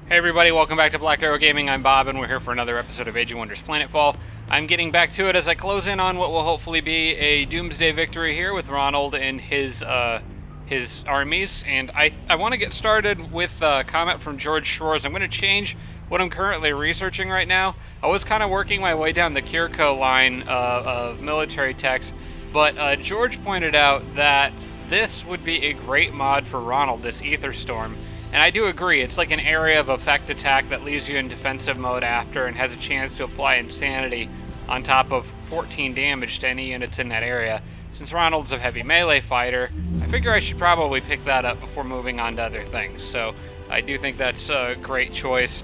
Hey everybody, welcome back to Black Arrow Gaming. I'm Bob, and we're here for another episode of Age of Wonders Planetfall. I'm getting back to it as I close in on what will hopefully be a doomsday victory here with Ronald and his armies. And I want to get started with a comment from George Shores. I'm going to change what I'm currently researching right now. I was kind of working my way down the Kirko line of military techs, but George pointed out that this would be a great mod for Ronald, this Ether Storm. And I do agree, it's like an area of effect attack that leaves you in defensive mode after and has a chance to apply Insanity on top of 14 damage to any units in that area. Since Ronald's a heavy melee fighter, I figure I should probably pick that up before moving on to other things. So I do think that's a great choice.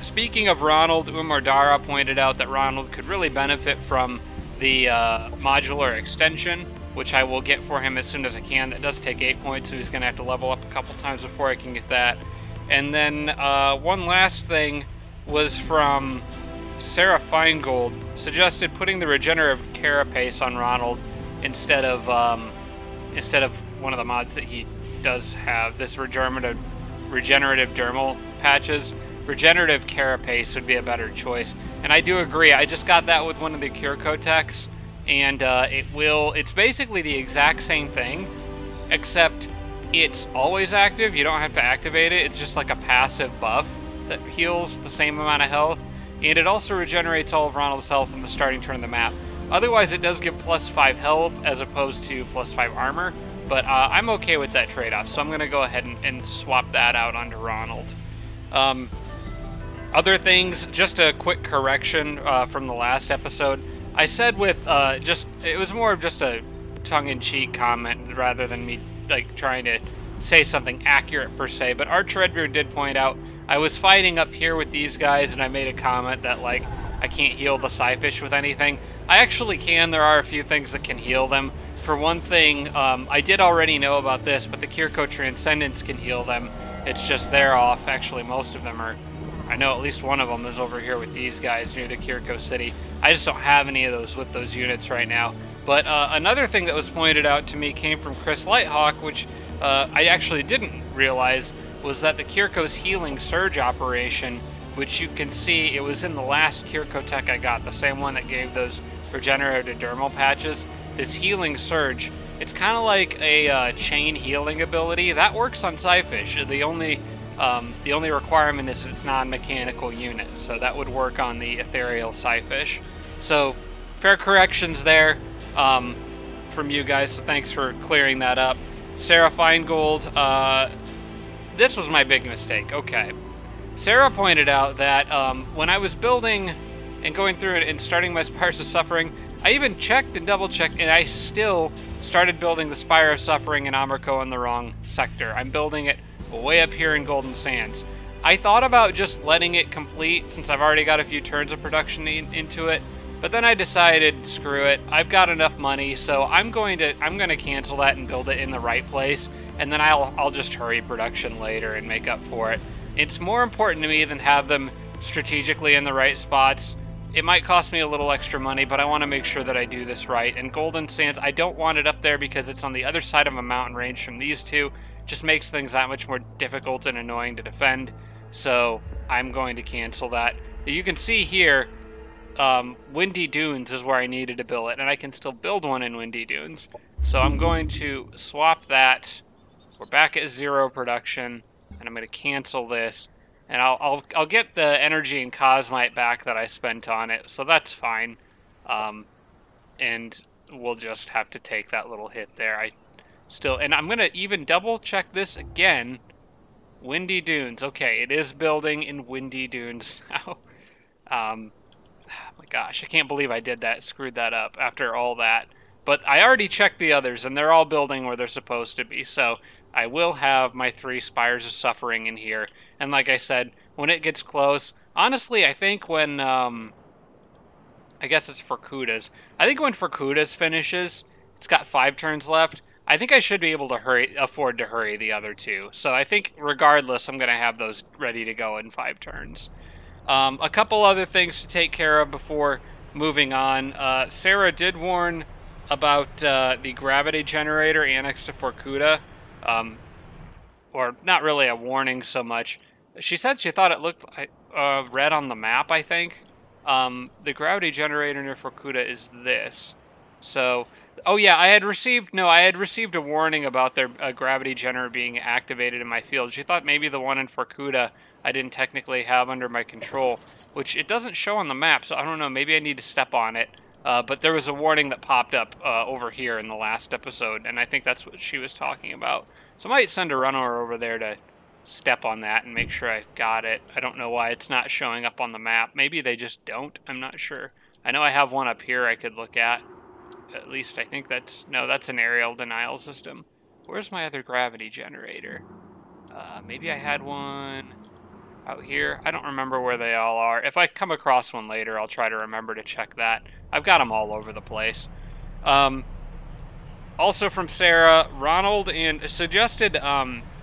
Speaking of Ronald, Umardara pointed out that Ronald could really benefit from the modular extension, which I will get for him as soon as I can. That does take 8 points, so he's going to have to level up a couple times before I can get that. And then one last thing was from Sarah Feingold, suggested putting the regenerative carapace on Ronald instead of one of the mods that he does have, this regenerative dermal patches. Regenerative carapace would be a better choice. And I do agree, I just got that with one of the Kirko techs. And it's basically the exact same thing, except it's always active. You don't have to activate it. It's just like a passive buff that heals the same amount of health. And it also regenerates all of Ronald's health in the starting turn of the map. Otherwise, it does give +5 health as opposed to +5 armor. But I'm okay with that trade-off, so I'm going to go ahead and swap that out onto Ronald. Other things, just a quick correction from the last episode. I said with it was more of just a tongue-in-cheek comment rather than me like trying to say something accurate per se, but Arch Redbeard did point out I was fighting up here with these guys and I made a comment that like I can't heal the Psyfish with anything. I actually can. There are a few things that can heal them. For one thing, I did already know about this, but the Kirko Transcendents can heal them. It's just they're off. Actually, most of them are. I know at least one of them is over here with these guys near the Kirko City. I just don't have any of those with those units right now. But another thing that was pointed out to me came from Chris Lighthawk, which I actually didn't realize, was that the Kirko's Healing Surge operation, which you can see, it was in the last Kirko tech I got, the same one that gave those regenerative dermal patches. This Healing Surge, it's kind of like a chain healing ability. That works on Psyfish. The only requirement is it's non-mechanical unit, so that would work on the ethereal Psyfish. So, fair corrections there from you guys, so thanks for clearing that up. Sarah Feingold, this was my big mistake. Okay. Sarah pointed out that when I was building and going through it and starting my Spires of Suffering, I even checked and double-checked, and I still started building the Spire of Suffering in Amarko in the wrong sector. I'm building it way up here in Golden Sands. I thought about just letting it complete since I've already got a few turns of production into it, but then I decided, screw it, I've got enough money, so I'm going to cancel that and build it in the right place, and then I'll just hurry production later and make up for it. It's more important to me than have them strategically in the right spots. It might cost me a little extra money, but I want to make sure that I do this right. And Golden Sands, I don't want it up there because it's on the other side of a mountain range from these two. Just makes things that much more difficult and annoying to defend, so I'm going to cancel that. You can see here, Windy Dunes is where I needed to build it, and I can still build one in Windy Dunes. So I'm going to swap that. We're back at 0 production, and I'm going to cancel this, and I'll get the energy and Cosmite back that I spent on it, so that's fine. And we'll just have to take that little hit there. And I'm going to even double check this again. Windy Dunes. Okay, it is building in Windy Dunes now. Oh my gosh, I can't believe I did that, screwed that up after all that. But I already checked the others, and they're all building where they're supposed to be. So I will have my 3 Spires of Suffering in here. And like I said, when it gets close, honestly, I think when, I guess it's Forkutas. I think when Forkutas finishes, it's got 5 turns left. I think I should be able to afford to hurry the other 2. So I think regardless, I'm going to have those ready to go in 5 turns. A couple other things to take care of before moving on. Sarah did warn about the gravity generator annexed to Forkuta. Or not really a warning so much. She said she thought it looked red on the map, I think. The gravity generator near Fukuda is this. So, oh yeah, I had received a warning about their gravity generator being activated in my field. She thought maybe the one in Fukuda I didn't technically have under my control, which it doesn't show on the map, so I don't know, maybe I need to step on it. But there was a warning that popped up over here in the last episode, and I think that's what she was talking about. So I might send a runner over there to step on that and make sure I got it. I don't know why it's not showing up on the map. Maybe they just don't. I'm not sure. I know I have one up here I could look at. At least I think that's... No, that's an aerial denial system. Where's my other gravity generator? Maybe I had one out here. I don't remember where they all are. If I come across one later, I'll try to remember to check that. I've got them all over the place. Also from Sarah, Ronald and suggested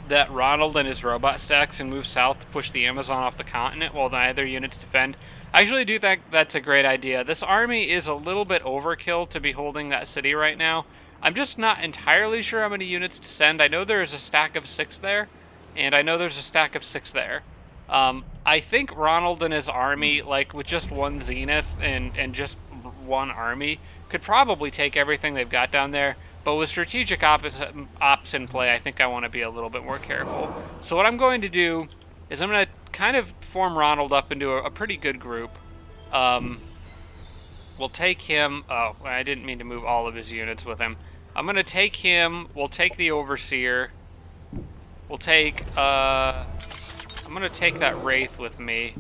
that Ronald and his robot stacks can move south to push the Amazon off the continent while the other units defend. I actually do think that's a great idea. This army is a little bit overkill to be holding that city right now. I'm just not entirely sure how many units to send. I know there is a stack of 6 there, and I know there's a stack of 6 there. I think Ronald and his army, like with just one Zenith and just one army, could probably take everything they've got down there. But with strategic ops in play, I think I want to be a little bit more careful. So what I'm going to do is I'm going to kind of form Ronald up into a pretty good group. We'll take him... Oh, I didn't mean to move all of his units with him. I'm going to take him. We'll take the Overseer. We'll take... I'm going to take that Wraith with me.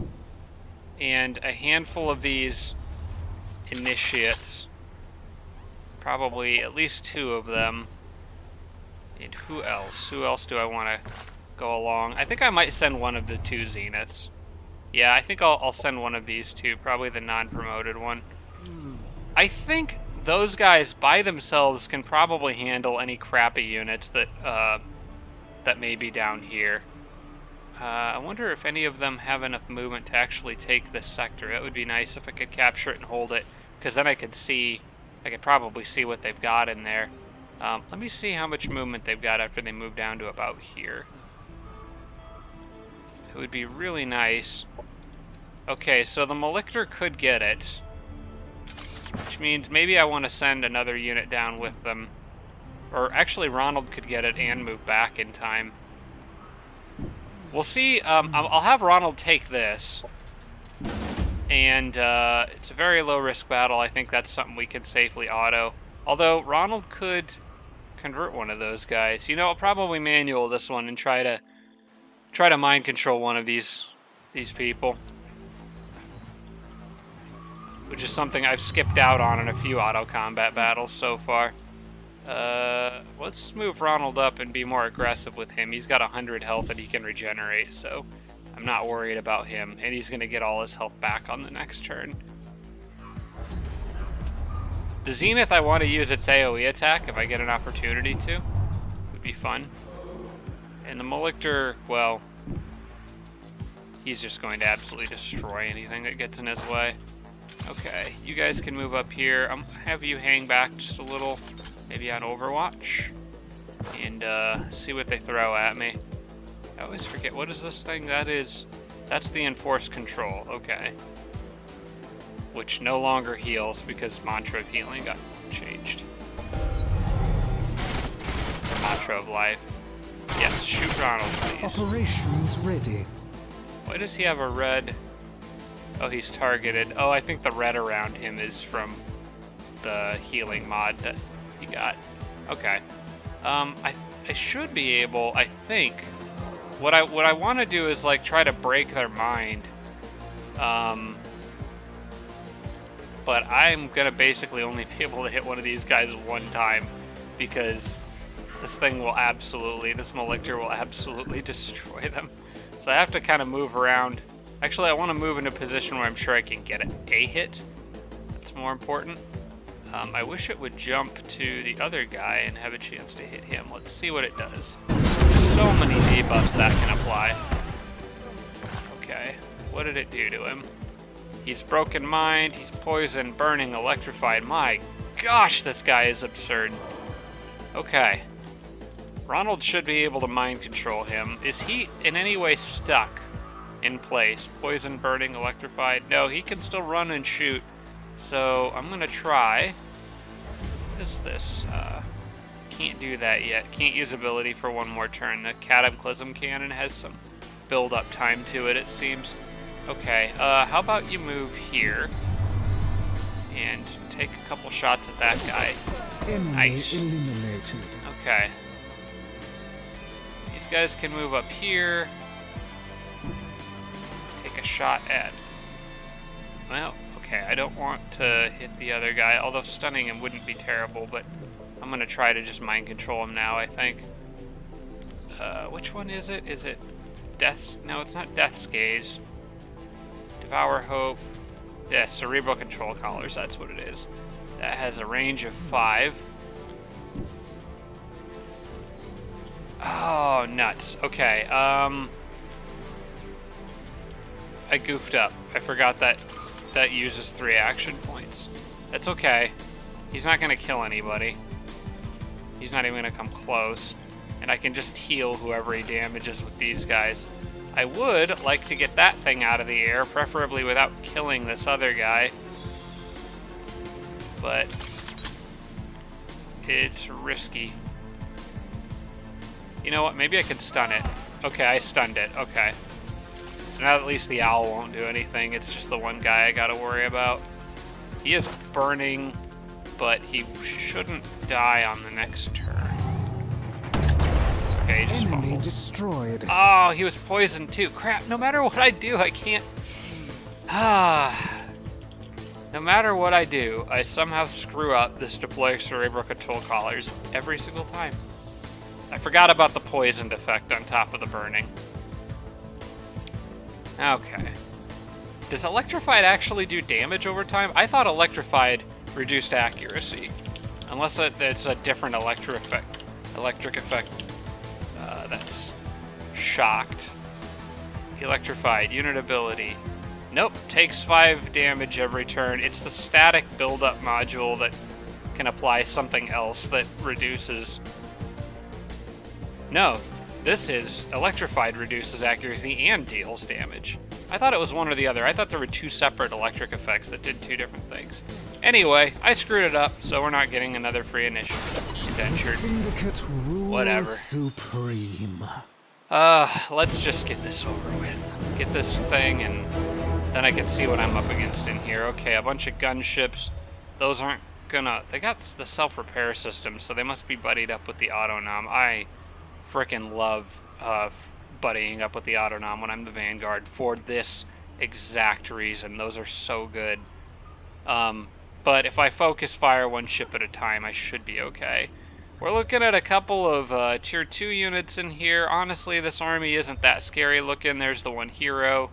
And a handful of these Initiates. Probably at least 2 of them. And who else? Who else do I want to go along? I think I might send one of the 2 Zeniths. Yeah, I think I'll send one of these 2. Probably the non-promoted one. I think those guys by themselves can probably handle any crappy units that that may be down here. I wonder if any of them have enough movement to actually take this sector. That would be nice if I could capture it and hold it, because then I could see... I could probably see what they've got in there. Let me see how much movement they've got after they move down to about here. It would be really nice. Okay, so the Malictor could get it. Which means maybe I want to send another unit down with them. Or actually, Ronald could get it and move back in time. We'll see. I'll have Ronald take this. And it's a very low-risk battle. I think that's something we can safely auto. Although, Ronald could convert one of those guys. You know, I'll probably manual this one and try to mind control one of these people. Which is something I've skipped out on in a few auto-combat battles so far. Let's move Ronald up and be more aggressive with him. He's got 100 health that he can regenerate, so... I'm not worried about him, and he's going to get all his health back on the next turn. The Zenith, I want to use its AoE attack if I get an opportunity to. It would be fun. And the Malictor, well, he's just going to absolutely destroy anything that gets in his way. Okay, you guys can move up here. I'll have you hang back just a little, maybe on Overwatch, and see what they throw at me. I always forget, what is this thing? That's the Enforced Control, okay. Which no longer heals because Mantra of Healing got changed. Or Mantra of Life. Yes, shoot Ronald, please. Operations ready. Why does he have a red? Oh, he's targeted. Oh, I think the red around him is from the healing mod that he got. Okay. I should be able, I think... What I want to do is like try to break their mind, but I'm gonna basically only be able to hit one of these guys one time because this Malictor will absolutely destroy them. So I have to kind of move around. Actually, I want to move into a position where I'm sure I can get a hit. That's more important. I wish it would jump to the other guy and have a chance to hit him. Let's see what it does. So many debuffs that can apply. Okay, what did it do to him? He's broken mind, he's poisoned, burning, electrified. My gosh, this guy is absurd. Okay. Ronald should be able to mind control him. Is he in any way stuck? in place. Poison, burning, electrified. No, he can still run and shoot. So I'm gonna try. What is this? Can't do that yet. Can't use ability for one more turn. The Cataclysm Cannon has some build-up time to it, it seems. Okay, how about you move here and take a couple shots at that guy. Nice. Eliminated. Okay. These guys can move up here. Take a shot at... Well, okay, I don't want to hit the other guy, although stunning him wouldn't be terrible, but I'm going to try to just mind control him now, I think. Which one is it? Is it Death's... No, it's not Death's Gaze. Devour Hope. Yeah, Cerebral Control Collars, that's what it is. That has a range of 5. Oh, nuts. Okay, I goofed up. I forgot that that uses 3 action points. That's okay. He's not going to kill anybody. He's not even going to come close. And I can just heal whoever he damages with these guys. I would like to get that thing out of the air, preferably without killing this other guy. But it's risky. You know what? Maybe I can stun it. Okay, I stunned it. Okay. So now at least the owl won't do anything. It's just the one guy I gotta worry about. He is burning, but he shouldn't die on the next turn. Okay, he just Enemy fumbled. destroyed. Oh, he was poisoned too. Crap, no matter what I do, I can't... No matter what I do, I somehow screw up this deploy cerebral control collars every single time. I forgot about the poisoned effect on top of the burning. Okay. Does electrified actually do damage over time? I thought electrified reduced accuracy. Unless it's a different electric effect. That's shocked. Electrified, unit ability. Nope, takes 5 damage every turn. It's the static build-up module that can apply something else that reduces... No, this is electrified reduces accuracy and deals damage. I thought it was one or the other. I thought there were 2 separate electric effects that did 2 different things. Anyway, I screwed it up, so we're not getting another free initiative. Indentured. Syndicate rules Whatever. supreme. Let's just get this over with. Get this thing, and then I can see what I'm up against in here. Okay, a bunch of gunships. Those aren't gonna... They got the self-repair system, so they must be buddied up with the Autonom. I frickin' love buddying up with the Autonom when I'm the Vanguard for this exact reason. Those are so good. But if I focus fire one ship at a time, I should be okay. We're looking at a couple of tier 2 units in here. Honestly, this army isn't that scary looking. There's the one hero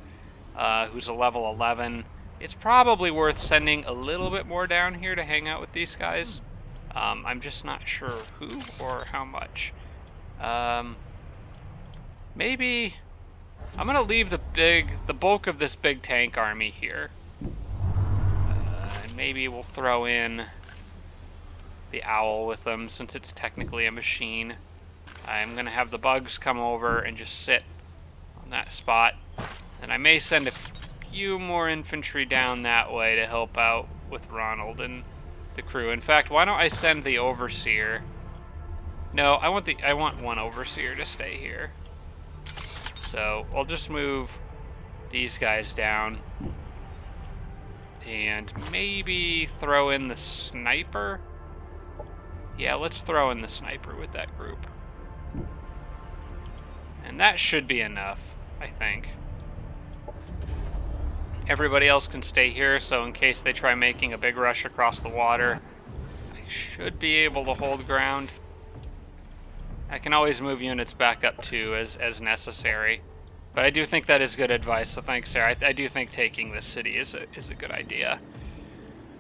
who's a level 11. It's probably worth sending a little bit more down here to hang out with these guys. I'm just not sure who or how much. Maybe I'm gonna leave the bulk of this big tank army here. And maybe we'll throw in the owl with them, since it's technically a machine. I'm gonna have the bugs come over and just sit on that spot. And I may send a few more infantry down that way to help out with Ronald and the crew. In fact, why don't I send the overseer? No, I want one overseer to stay here. So I'll just move these guys down and maybe throw in the sniper. Yeah, let's throw in the sniper with that group. And that should be enough, I think. Everybody else can stay here, so in case they try making a big rush across the water, I should be able to hold ground. I can always move units back up too as necessary. But I do think that is good advice, so thanks, Sarah. I do think taking this city is a good idea.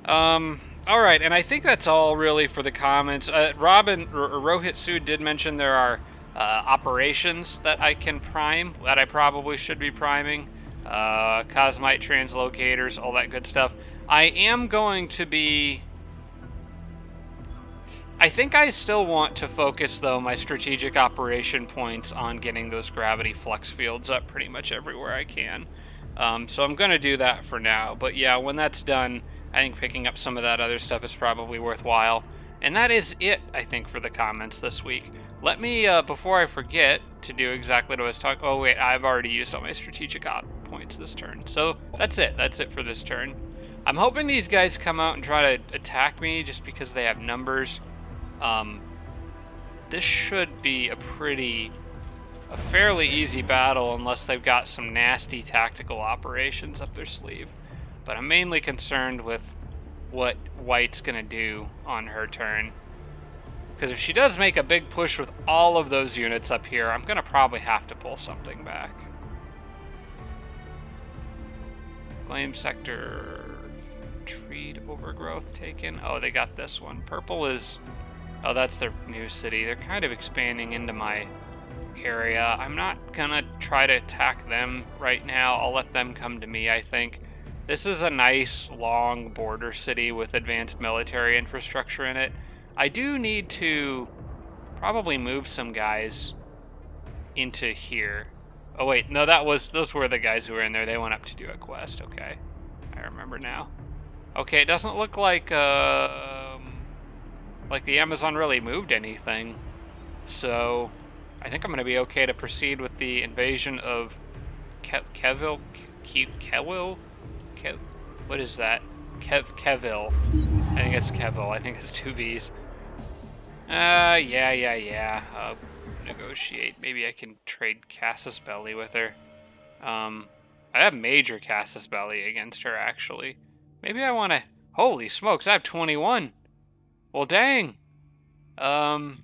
Alright, and I think that's all really for the comments. Rohit Sood did mention there are operations that I can prime, that I probably should be priming. Cosmite translocators, all that good stuff. I I think I still want to focus, though, my strategic operation points on getting those gravity flux fields up pretty much everywhere I can. So I'm going to do that for now. But yeah, when that's done, I think picking up some of that other stuff is probably worthwhile. And that is it, I think, for the comments this week. Let me, before I forget to do exactly what I was talking... Oh, wait, I've already used all my strategic op points this turn. So that's it. That's it for this turn. I'm hoping these guys come out and try to attack me just because they have numbers. This should be a fairly easy battle unless they've got some nasty tactical operations up their sleeve. But I'm mainly concerned with what White's gonna do on her turn. Because if she does make a big push with all of those units up here, I'm gonna probably have to pull something back. Flame sector, treed overgrowth taken. Oh, they got this one. Purple is, oh, that's their new city. They're kind of expanding into my area. I'm not gonna try to attack them right now. I'll let them come to me, I think. This is a nice, long border city with advanced military infrastructure in it. I do need to probably move some guys into here. Oh wait, no, those were the guys who were in there. They went up to do a quest. Okay, I remember now. Okay, it doesn't look like the Amazon really moved anything. So I think I'm going to be okay to proceed with the invasion of Kevil. What is that? Kevil. I think it's Kevil. I think it's 2 V's. Yeah. Negotiate. Maybe I can trade Casus Belli with her. I have major Casus Belli against her, actually. Maybe I want to... Holy smokes, I have 21. Well, dang. Can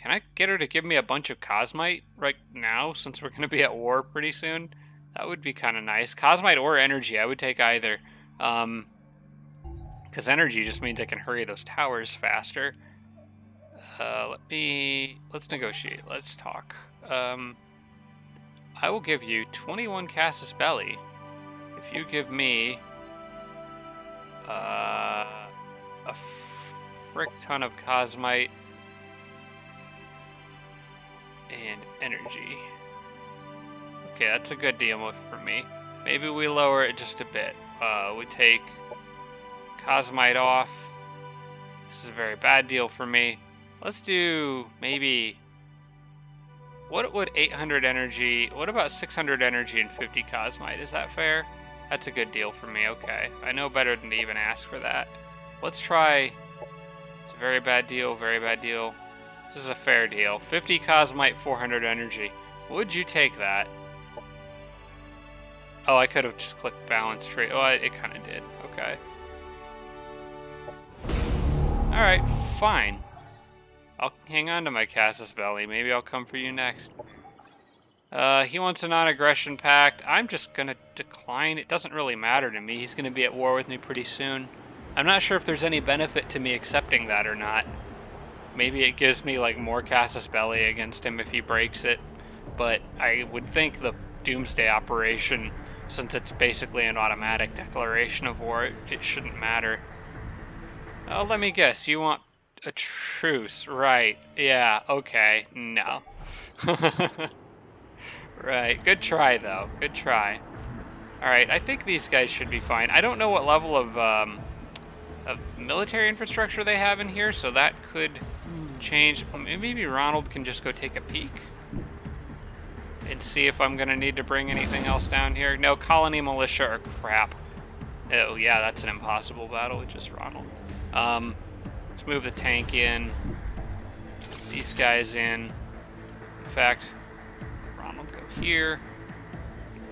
I get her to give me a bunch of Cosmite right now, since we're going to be at war pretty soon? That would be kind of nice. Cosmite or energy, I would take either. Because energy just means I can hurry those towers faster. Let's negotiate. Let's talk. I will give you 21 Casus Belli if you give me a frick ton of Cosmite and energy. Okay, that's a good deal for me. Maybe we lower it just a bit. We take Cosmite off. This is a very bad deal for me. Let's do maybe... What would 800 energy... What about 600 energy and 50 Cosmite? Is that fair? That's a good deal for me. Okay. I know better than to even ask for that. Let's try... It's a very bad deal, very bad deal. This is a fair deal. 50 Cosmite, 400 energy. Would you take that? Oh, I could have just clicked balance trade. Oh, it kind of did. Okay. Alright, fine. I'll hang on to my Casus Belli. Maybe I'll come for you next. He wants a non-aggression pact. I'm just gonna decline. It doesn't really matter to me. He's gonna be at war with me pretty soon. I'm not sure if there's any benefit to me accepting that or not. Maybe it gives me, like, more Casus Belli against him if he breaks it. But I would think the Doomsday operation, since it's basically an automatic declaration of war, it shouldn't matter. Oh, let me guess. You want a truce, right? Yeah, okay. No. Right. Good try, though. Good try. Alright, I think these guys should be fine. I don't know what level of military infrastructure they have in here, so that could change. Maybe Ronald can just go take a peek and see if I'm going to need to bring anything else down here. No, colony militia are crap. Oh, yeah, that's an impossible battle with just Ronald. Let's move the tank in. These guys in. In fact, Ronald go here.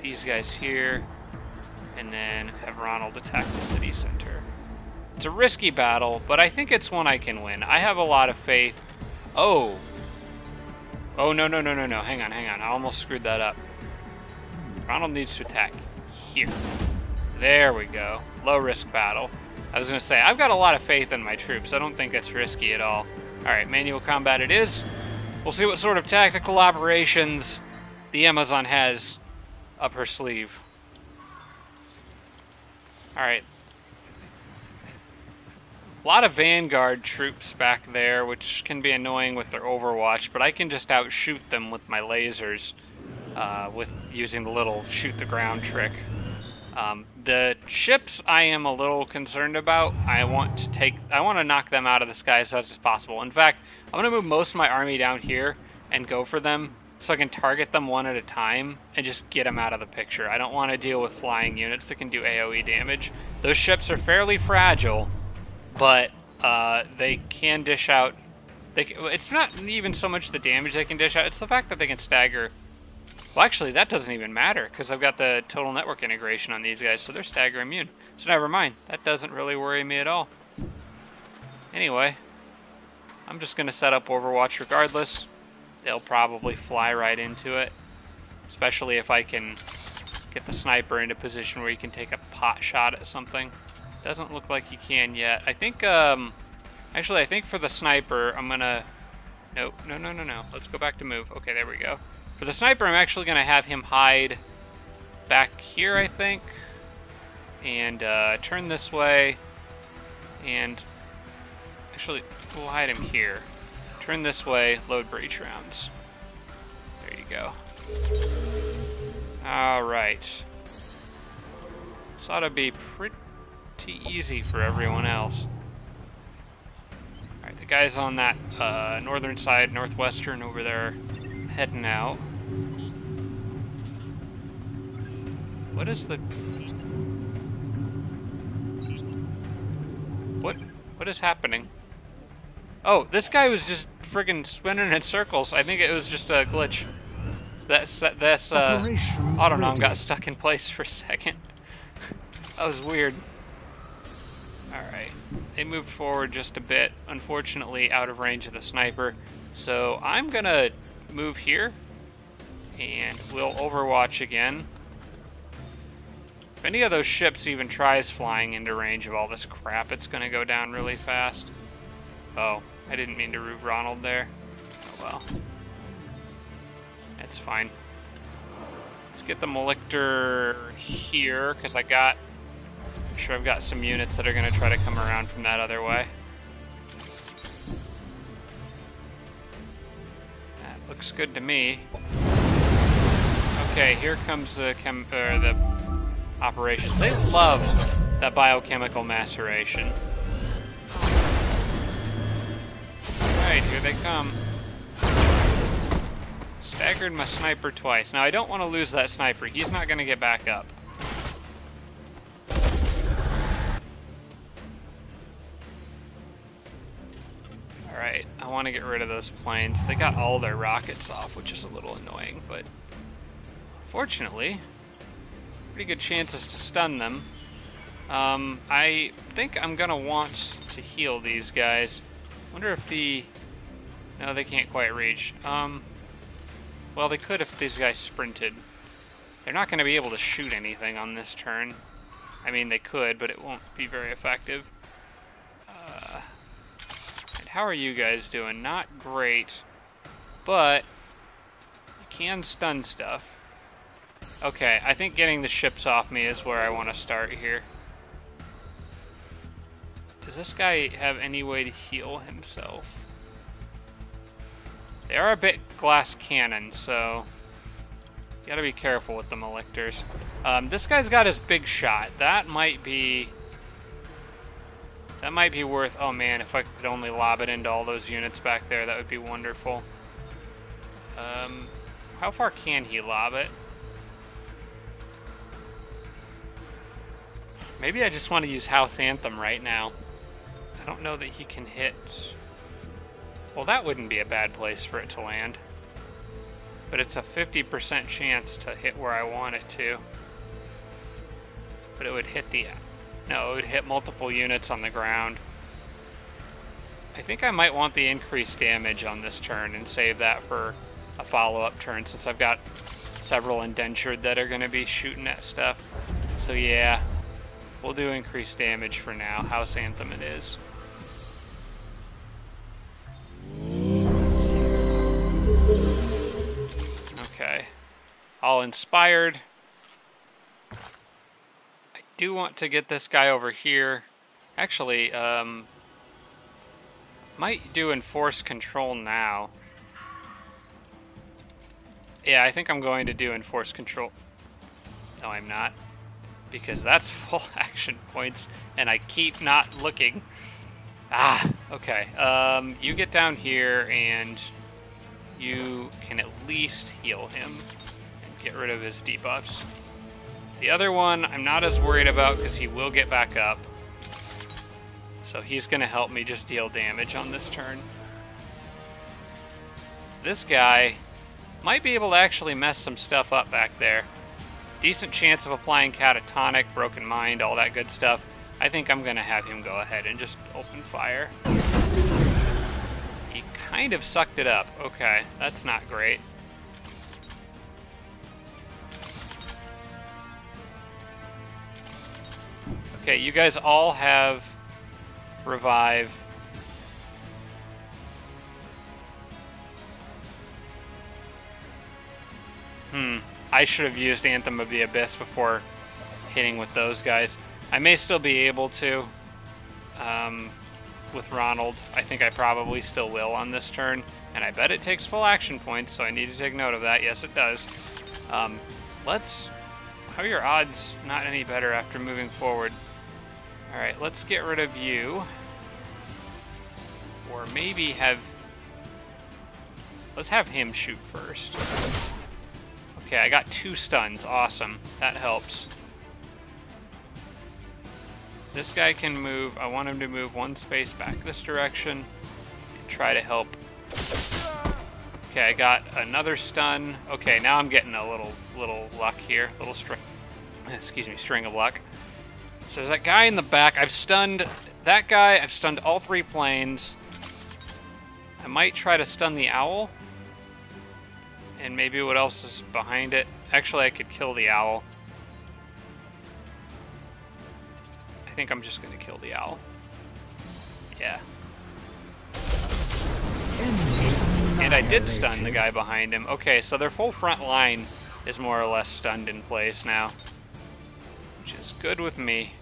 These guys here. And then have Ronald attack the city center. It's a risky battle, but I think it's one I can win. I have a lot of faith. Oh. Oh, no. Hang on. I almost screwed that up. Ronald needs to attack here. There we go. Low risk battle. I was going to say, I've got a lot of faith in my troops. I don't think it's risky at all. Alright, manual combat it is. We'll see what sort of tactical operations the Amazon has up her sleeve. Alright. A lot of Vanguard troops back there, which can be annoying with their Overwatch, but I can just outshoot them with my lasers, with using the little shoot the ground trick. The ships I am a little concerned about. I want to knock them out of the sky as fast as possible. In fact, I'm going to move most of my army down here and go for them so I can target them one at a time and just get them out of the picture. I don't want to deal with flying units that can do AoE damage. Those ships are fairly fragile, but they can dish out. It's not even so much the damage they can dish out, it's the fact that they can stagger. Well, actually, that doesn't even matter, because I've got the total network integration on these guys, so they're stagger immune. So never mind. That doesn't really worry me at all. Anyway, I'm just going to set up Overwatch regardless. They'll probably fly right into it, especially if I can get the sniper into a position where he can take a pot shot at something. Doesn't look like he can yet. I think, actually, I think for the sniper, I'm going to... No. Let's go back to move. Okay, there we go. For the sniper, I'm actually going to have him hide back here, I think. And turn this way. And actually, we'll hide him here. Turn this way, load breach rounds. There you go. Alright. This ought to be pretty easy for everyone else. Alright, the guys on that northern side, northwestern over there, heading out. What is the... What is happening? Oh, this guy was just friggin' spinning in circles. I think it was just a glitch. This autonom got stuck in place for a second. That was weird. Alright. They moved forward just a bit, unfortunately out of range of the sniper. So I'm gonna move here, and we'll Overwatch again. If any of those ships even tries flying into range of all this crap, it's gonna go down really fast. Oh, I didn't mean to root Ronald there. Oh well. That's fine. Let's get the Melictor here, because I'm sure I've got some units that are gonna try to come around from that other way. That looks good to me. Okay, here comes the operations. They love that biochemical maceration. Alright, here they come. Staggered my sniper twice. Now, I don't want to lose that sniper. He's not going to get back up. Alright, I want to get rid of those planes. They got all their rockets off, which is a little annoying, but fortunately, pretty good chances to stun them. I think I'm gonna want to heal these guys. Wonder if no, they can't quite reach. Well, they could if these guys sprinted. They're not gonna be able to shoot anything on this turn. I mean, they could, but it won't be very effective. And how are you guys doing? Not great, but you can stun stuff. Okay, I think getting the ships off me is where I want to start here. Does this guy have any way to heal himself? They are a bit glass cannon, so you gotta be careful with the Melictors. This guy's got his big shot. That might be worth... Oh man, if I could only lob it into all those units back there, that would be wonderful. How far can he lob it? Maybe I just want to use House Anthem right now. I don't know that he can hit... Well, that wouldn't be a bad place for it to land. But it's a 50% chance to hit where I want it to. But it would hit the... No, it would hit multiple units on the ground. I think I might want the increased damage on this turn and save that for a follow-up turn, since I've got several indentured that are going to be shooting at stuff. So yeah, we'll do increased damage for now. House Anthem it is. Okay, all inspired. I do want to get this guy over here. Actually, Might do enforce control now. Yeah, I think I'm going to do enforce control. No, I'm not. Because that's full action points, and I keep not looking. Ah, okay. You get down here, and you can at least heal him and get rid of his debuffs. The other one, I'm not as worried about because he will get back up. So he's going to help me just deal damage on this turn. This guy might be able to actually mess some stuff up back there. Decent chance of applying Catatonic, Broken Mind, all that good stuff. I think I'm going to have him go ahead and just open fire. He kind of sucked it up. Okay, that's not great. Okay, you guys all have revive. I should have used Anthem of the Abyss before hitting with those guys. I may still be able to with Ronald. I think I probably still will on this turn, and I bet it takes full action points, so I need to take note of that. Yes, it does. How are your odds not any better after moving forward? Alright, let's get rid of you. Or maybe let's have him shoot first. Okay, I got 2 stuns. Awesome. That helps. This guy can move. I want him to move 1 space back this direction and try to help. Okay, I got another stun. Okay, now I'm getting a little luck here. Little string of luck. So there's that guy in the back. I've stunned that guy. I've stunned all 3 planes. I might try to stun the owl. And maybe what else is behind it. Actually, I could kill the owl. I think I'm just going to kill the owl. Yeah. And I did stun the guy behind him. Okay, so their full front line is more or less stunned in place now. Which is good with me.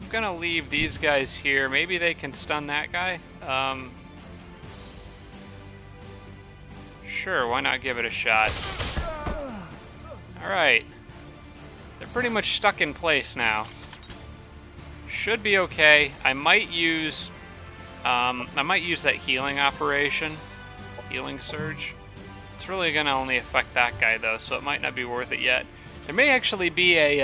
I'm going to leave these guys here. Maybe they can stun that guy. Sure, why not give it a shot? Alright. They're pretty much stuck in place now. Should be okay. I might use that healing operation. Healing surge. It's really gonna only affect that guy though, so it might not be worth it yet. There may actually be a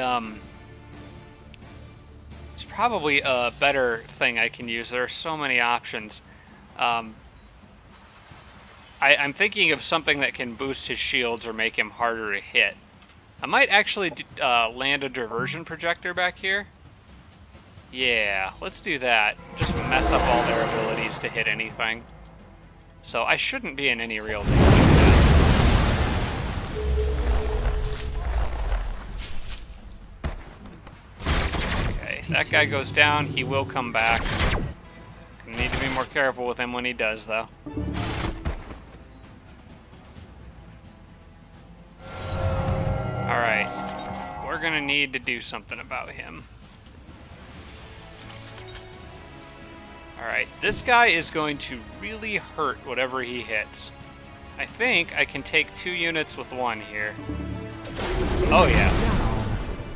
there's probably a better thing I can use. There are so many options. I'm thinking of something that can boost his shields or make him harder to hit. I might actually land a diversion projector back here. Yeah, let's do that. Just mess up all their abilities to hit anything. So I shouldn't be in any real danger. Okay, that guy goes down. He will come back. Need to be more careful with him when he does, though. Alright, we're gonna need to do something about him. Alright, this guy is going to really hurt whatever he hits. I think I can take 2 units with 1 here. Oh yeah.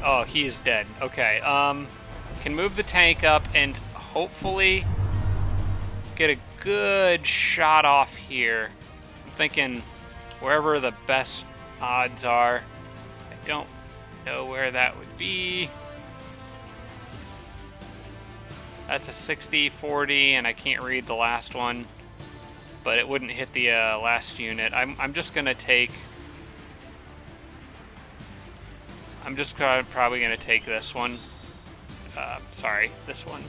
Oh, he is dead. Okay, can move the tank up and hopefully get a good shot off here. I'm thinking wherever the best odds are. I don't know where that would be. That's a 60-40, and I can't read the last one, but it wouldn't hit the last unit. I'm just gonna take. I'm just probably gonna take this one. Sorry, this one,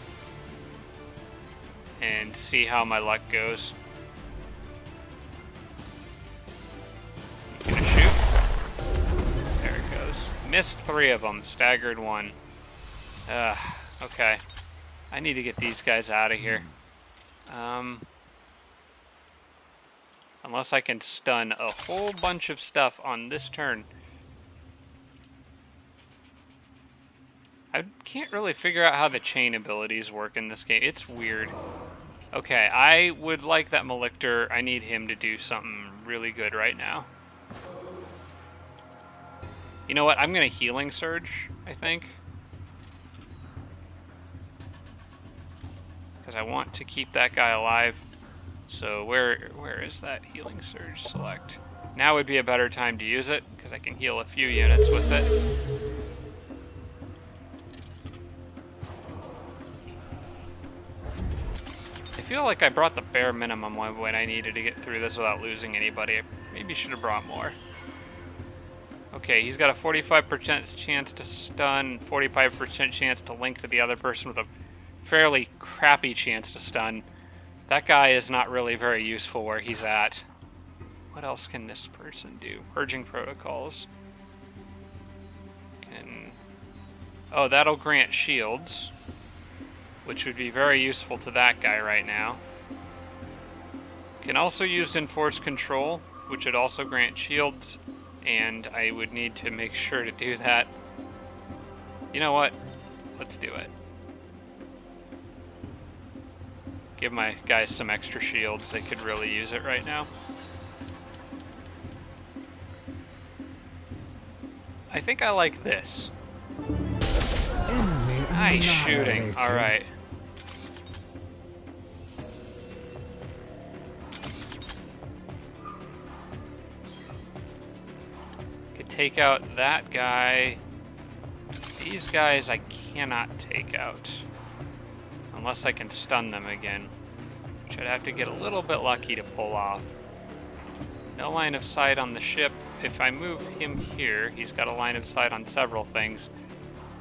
and see how my luck goes. Gonna shoot. There it goes. Missed 3 of them. Staggered 1. Okay. I need to get these guys out of here. Unless I can stun a whole bunch of stuff on this turn. I can't really figure out how the chain abilities work in this game. It's weird. Okay, I would like that Malictor. I need him to do something really good right now. You know what? I'm going to Healing Surge, I think. Because I want to keep that guy alive. So where is that Healing Surge? Select. Now would be a better time to use it, because I can heal a few units with it. I feel like I brought the bare minimum when I needed to get through this without losing anybody. I maybe should have brought more. Okay, he's got a 45% chance to stun, 45% chance to link to the other person with a fairly crappy chance to stun. That guy is not really very useful where he's at. What else can this person do? Purging protocols. Oh, that'll grant shields, which would be very useful to that guy right now. Can also use Enforced Control, which would also grant shields, and I would need to make sure to do that. You know what? Let's do it. Give my guys some extra shields. They could really use it right now. I think I like this. Nice shooting. Alright. Could take out that guy. These guys I cannot take out. Unless I can stun them again. Which I'd have to get a little bit lucky to pull off. No line of sight on the ship. If I move him here, he's got a line of sight on several things.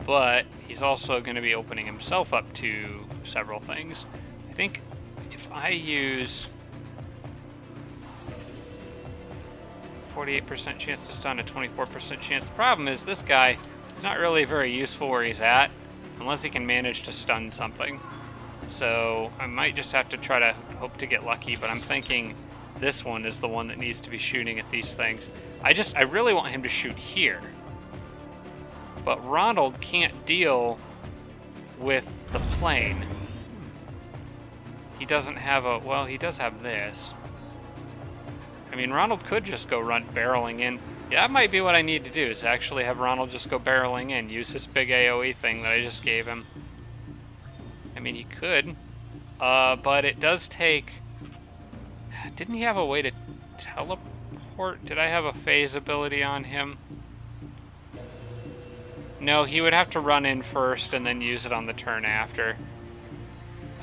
But he's also going to be opening himself up to several things. I think if I use 48% chance to stun, a 24% chance. The problem is this guy is not really very useful where he's at, unless he can manage to stun something. So I might just have to try to hope to get lucky, but I'm thinking this one is the one that needs to be shooting at these things. I really want him to shoot here. But Ronald can't deal with the plane. He doesn't have a... Well, he does have this. I mean, Ronald could just go barreling in. Yeah, that might be what I need to do, is actually have Ronald just go barreling in. Use this big AoE thing that I just gave him. I mean, he could. But it does take... Didn't he have a way to teleport? Did I have a phase ability on him? No, he would have to run in first and then use it on the turn after.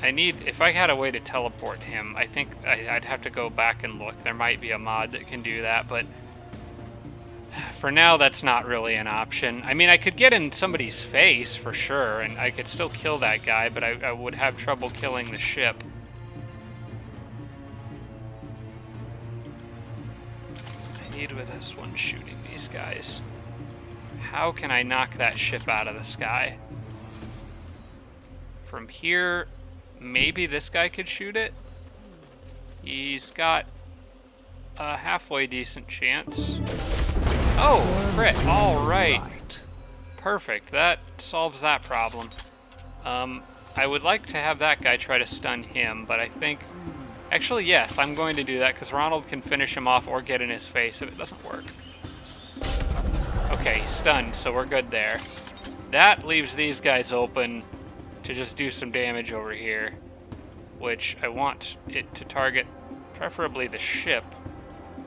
If I had a way to teleport him, I think I'd have to go back and look. There might be a mod that can do that, but for now, that's not really an option. I mean, I could get in somebody's face for sure, and I could still kill that guy, but I would have trouble killing the ship. I need with this one shooting these guys. How can I knock that ship out of the sky? From here, maybe this guy could shoot it. He's got a halfway decent chance. Oh, crit. All right. Perfect. That solves that problem. I would like to have that guy try to stun him, but I think... Actually, yes, I'm going to do that, because Ronald can finish him off or get in his face if it doesn't work. Okay, he's stunned, so we're good there. That leaves these guys open to just do some damage over here, which I want it to target preferably the ship,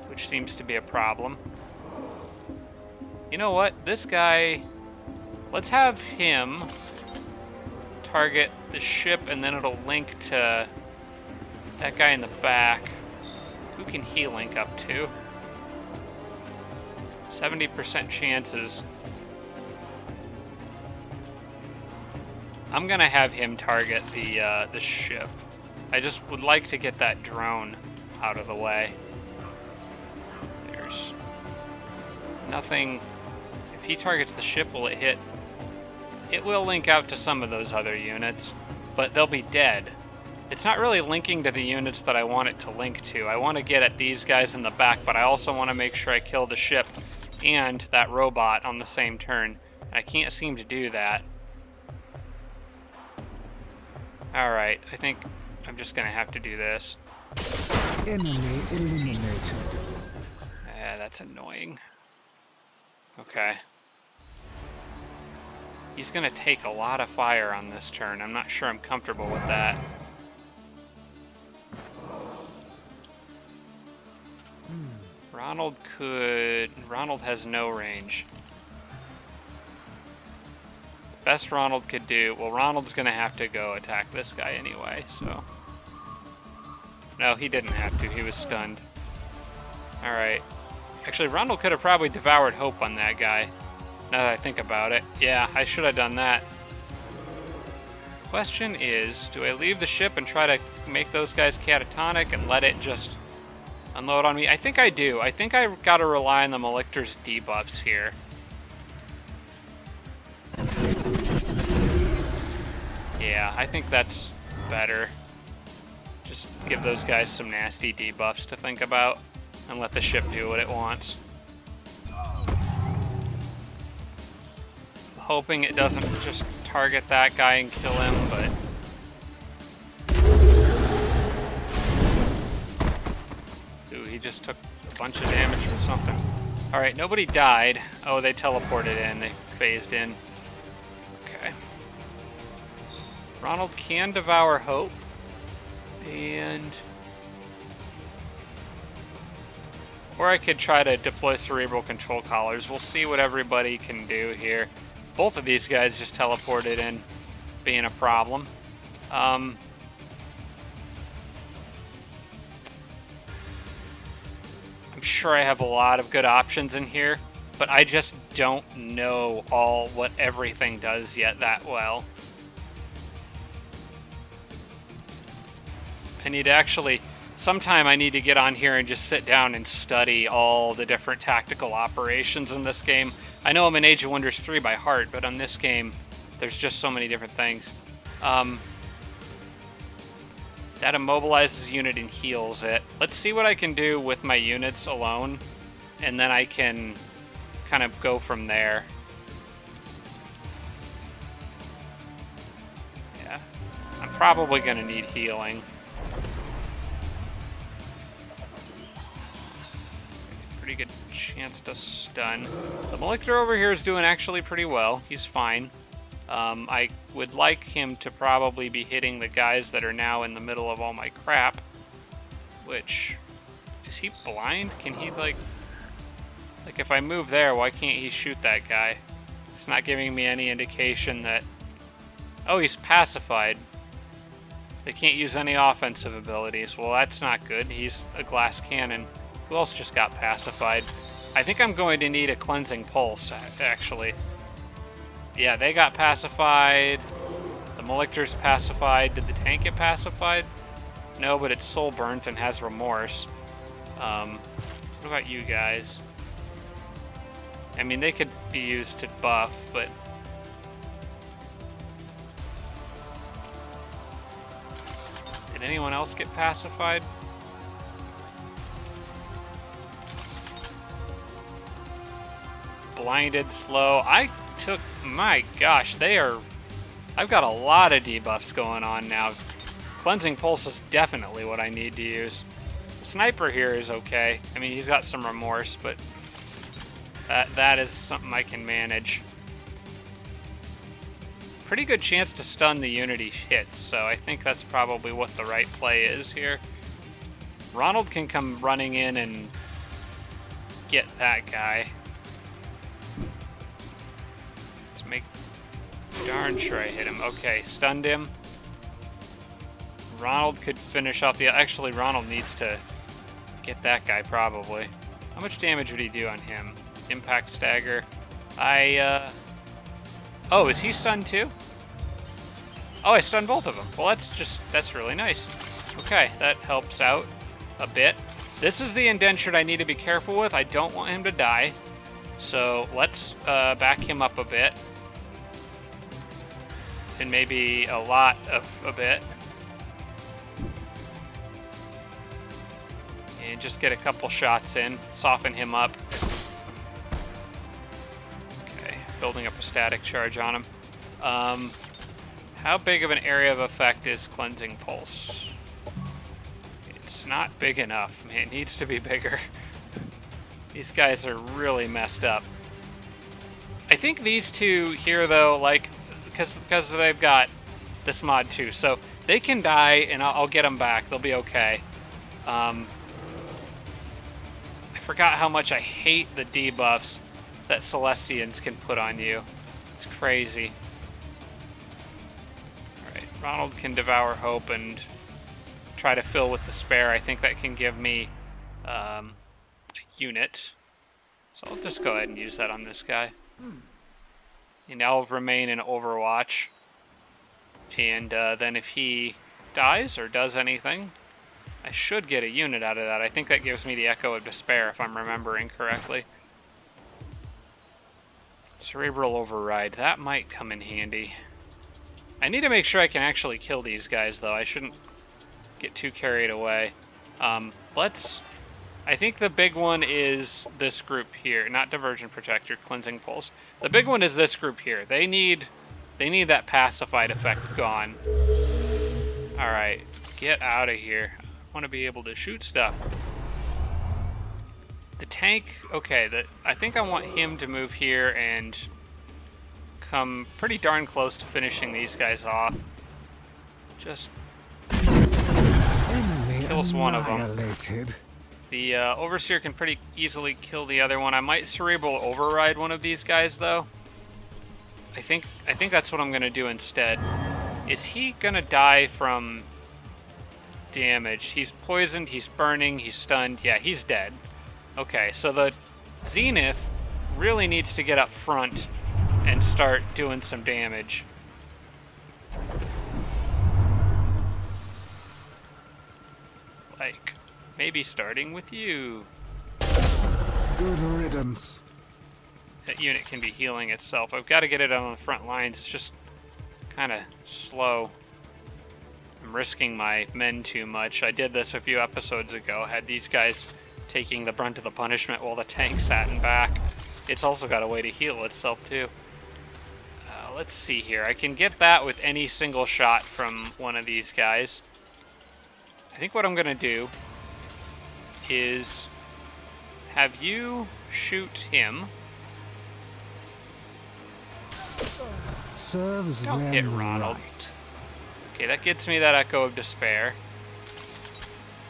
which seems to be a problem. You know what? This guy... Let's have him target the ship, and then it'll link to that guy in the back. Who can he link up to? 70% chances. I'm gonna have him target the ship. I just would like to get that drone out of the way. There's nothing. If he targets the ship, will it hit? It will link out to some of those other units, but they'll be dead. It's not really linking to the units that I want it to link to. I want to get at these guys in the back, but I also want to make sure I kill the ship and that robot on the same turn. I can't seem to do that. Alright, I think I'm just gonna have to do this. Enemy eliminated. Yeah, that's annoying. Okay. He's gonna take a lot of fire on this turn. I'm not sure I'm comfortable with that. Ronald has no range. Best Ronald could do... Well, Ronald's gonna have to go attack this guy anyway, so... No, he didn't have to. He was stunned. Alright. Actually, Ronald could have probably devoured Hope on that guy. Now that I think about it. Yeah, I should have done that. Question is, do I leave the ship and try to make those guys catatonic and let it just unload on me? I think I do. I think I gotta rely on the Malictor's debuffs here. Yeah, I think that's better. Just give those guys some nasty debuffs to think about and let the ship do what it wants. Hoping it doesn't just target that guy and kill him, but... Ooh, he just took a bunch of damage from something. Alright, nobody died. Oh, they teleported in. They phased in. Okay. Ronald can devour Hope. And... Or I could try to deploy Cerebral Control Collars. We'll see what everybody can do here. Both of these guys just teleported in, being a problem. I'm sure I have a lot of good options in here, but I just don't know what everything does yet that well. I need to actually... Sometime I need to get on here and just sit down and study all the different tactical operations in this game. I know I'm in Age of Wonders 3 by heart, but on this game, there's just so many different things. That immobilizes unit and heals it. Let's see what I can do with my units alone, and then I can kind of go from there. Yeah, I'm probably going to need healing. Pretty good chance to stun. The Malictor over here is doing actually pretty well. He's fine. I would like him to probably be hitting the guys that are now in the middle of all my crap. Which... Is he blind? Can he, like... Like, if I move there, why can't he shoot that guy? It's not giving me any indication that... Oh, he's pacified. They can't use any offensive abilities. Well, that's not good. He's a glass cannon. Who else just got pacified? I think I'm going to need a cleansing pulse, actually. Yeah, they got pacified. The Malictor's pacified. Did the tank get pacified? No, but it's soul burnt and has remorse. What about you guys? I mean, they could be used to buff, but... Did anyone else get pacified? Blinded, slow. I took... My gosh, they are... I've got a lot of debuffs going on now. Cleansing Pulse is definitely what I need to use. The Sniper here is okay. I mean, he's got some remorse, but... That is something I can manage. Pretty good chance to stun the Unity hits, so I think that's probably what the right play is here. Ronald can come running in and get that guy. Let's make darn sure I hit him. Okay, stunned him. Ronald could finish off the... Actually, Ronald needs to get that guy, probably. How much damage would he do on him? Impact stagger. Oh, is he stunned too? Oh, I stunned both of them. Well, that's really nice. Okay, that helps out a bit. This is the indentured I need to be careful with. I don't want him to die. So let's back him up a bit. And maybe a lot of a bit. And just get a couple shots in. Soften him up. Okay, building up a static charge on him. How big of an area of effect is Cleansing Pulse? It's not big enough. Man, it needs to be bigger. These guys are really messed up. I think these two here, though, like, because they've got this mod too, so they can die, and I'll get them back. They'll be okay. I forgot how much I hate the debuffs that Celestians can put on you. It's crazy. Alright, Ronald can devour hope and try to fill with despair. I think that can give me a unit. So I'll just go ahead and use that on this guy. And I'll remain in Overwatch. And then if he dies or does anything, I should get a unit out of that. I think that gives me the Echo of Despair, if I'm remembering correctly. Cerebral Override, that might come in handy. I need to make sure I can actually kill these guys, though. I shouldn't get too carried away. I think the big one is this group here. Not Divergent Protector, Cleansing Pulse. The big one is this group here. They need that pacified effect gone. Alright, get out of here. I want to be able to shoot stuff. The tank, okay, I think I want him to move here and come pretty darn close to finishing these guys off. Just kills one of them. The Overseer can pretty easily kill the other one. I might Cerebral Override one of these guys, though. I think that's what I'm gonna do instead. Is he gonna die from damage? He's poisoned, he's burning, he's stunned. Yeah, he's dead. Okay, so the Zenith really needs to get up front and start doing some damage. Like, maybe starting with you. Good riddance. That unit can be healing itself. I've got to get it on the front lines. It's just kind of slow. I'm risking my men too much. I did this a few episodes ago. Had these guys taking the brunt of the punishment while the tank sat in back. It's also got a way to heal itself too. Let's see here. I can get that with any single shot from one of these guys. I think what I'm going to do is have you shoot him. Serves Don't them hit Ronald. right. Okay, that gets me that Echo of Despair.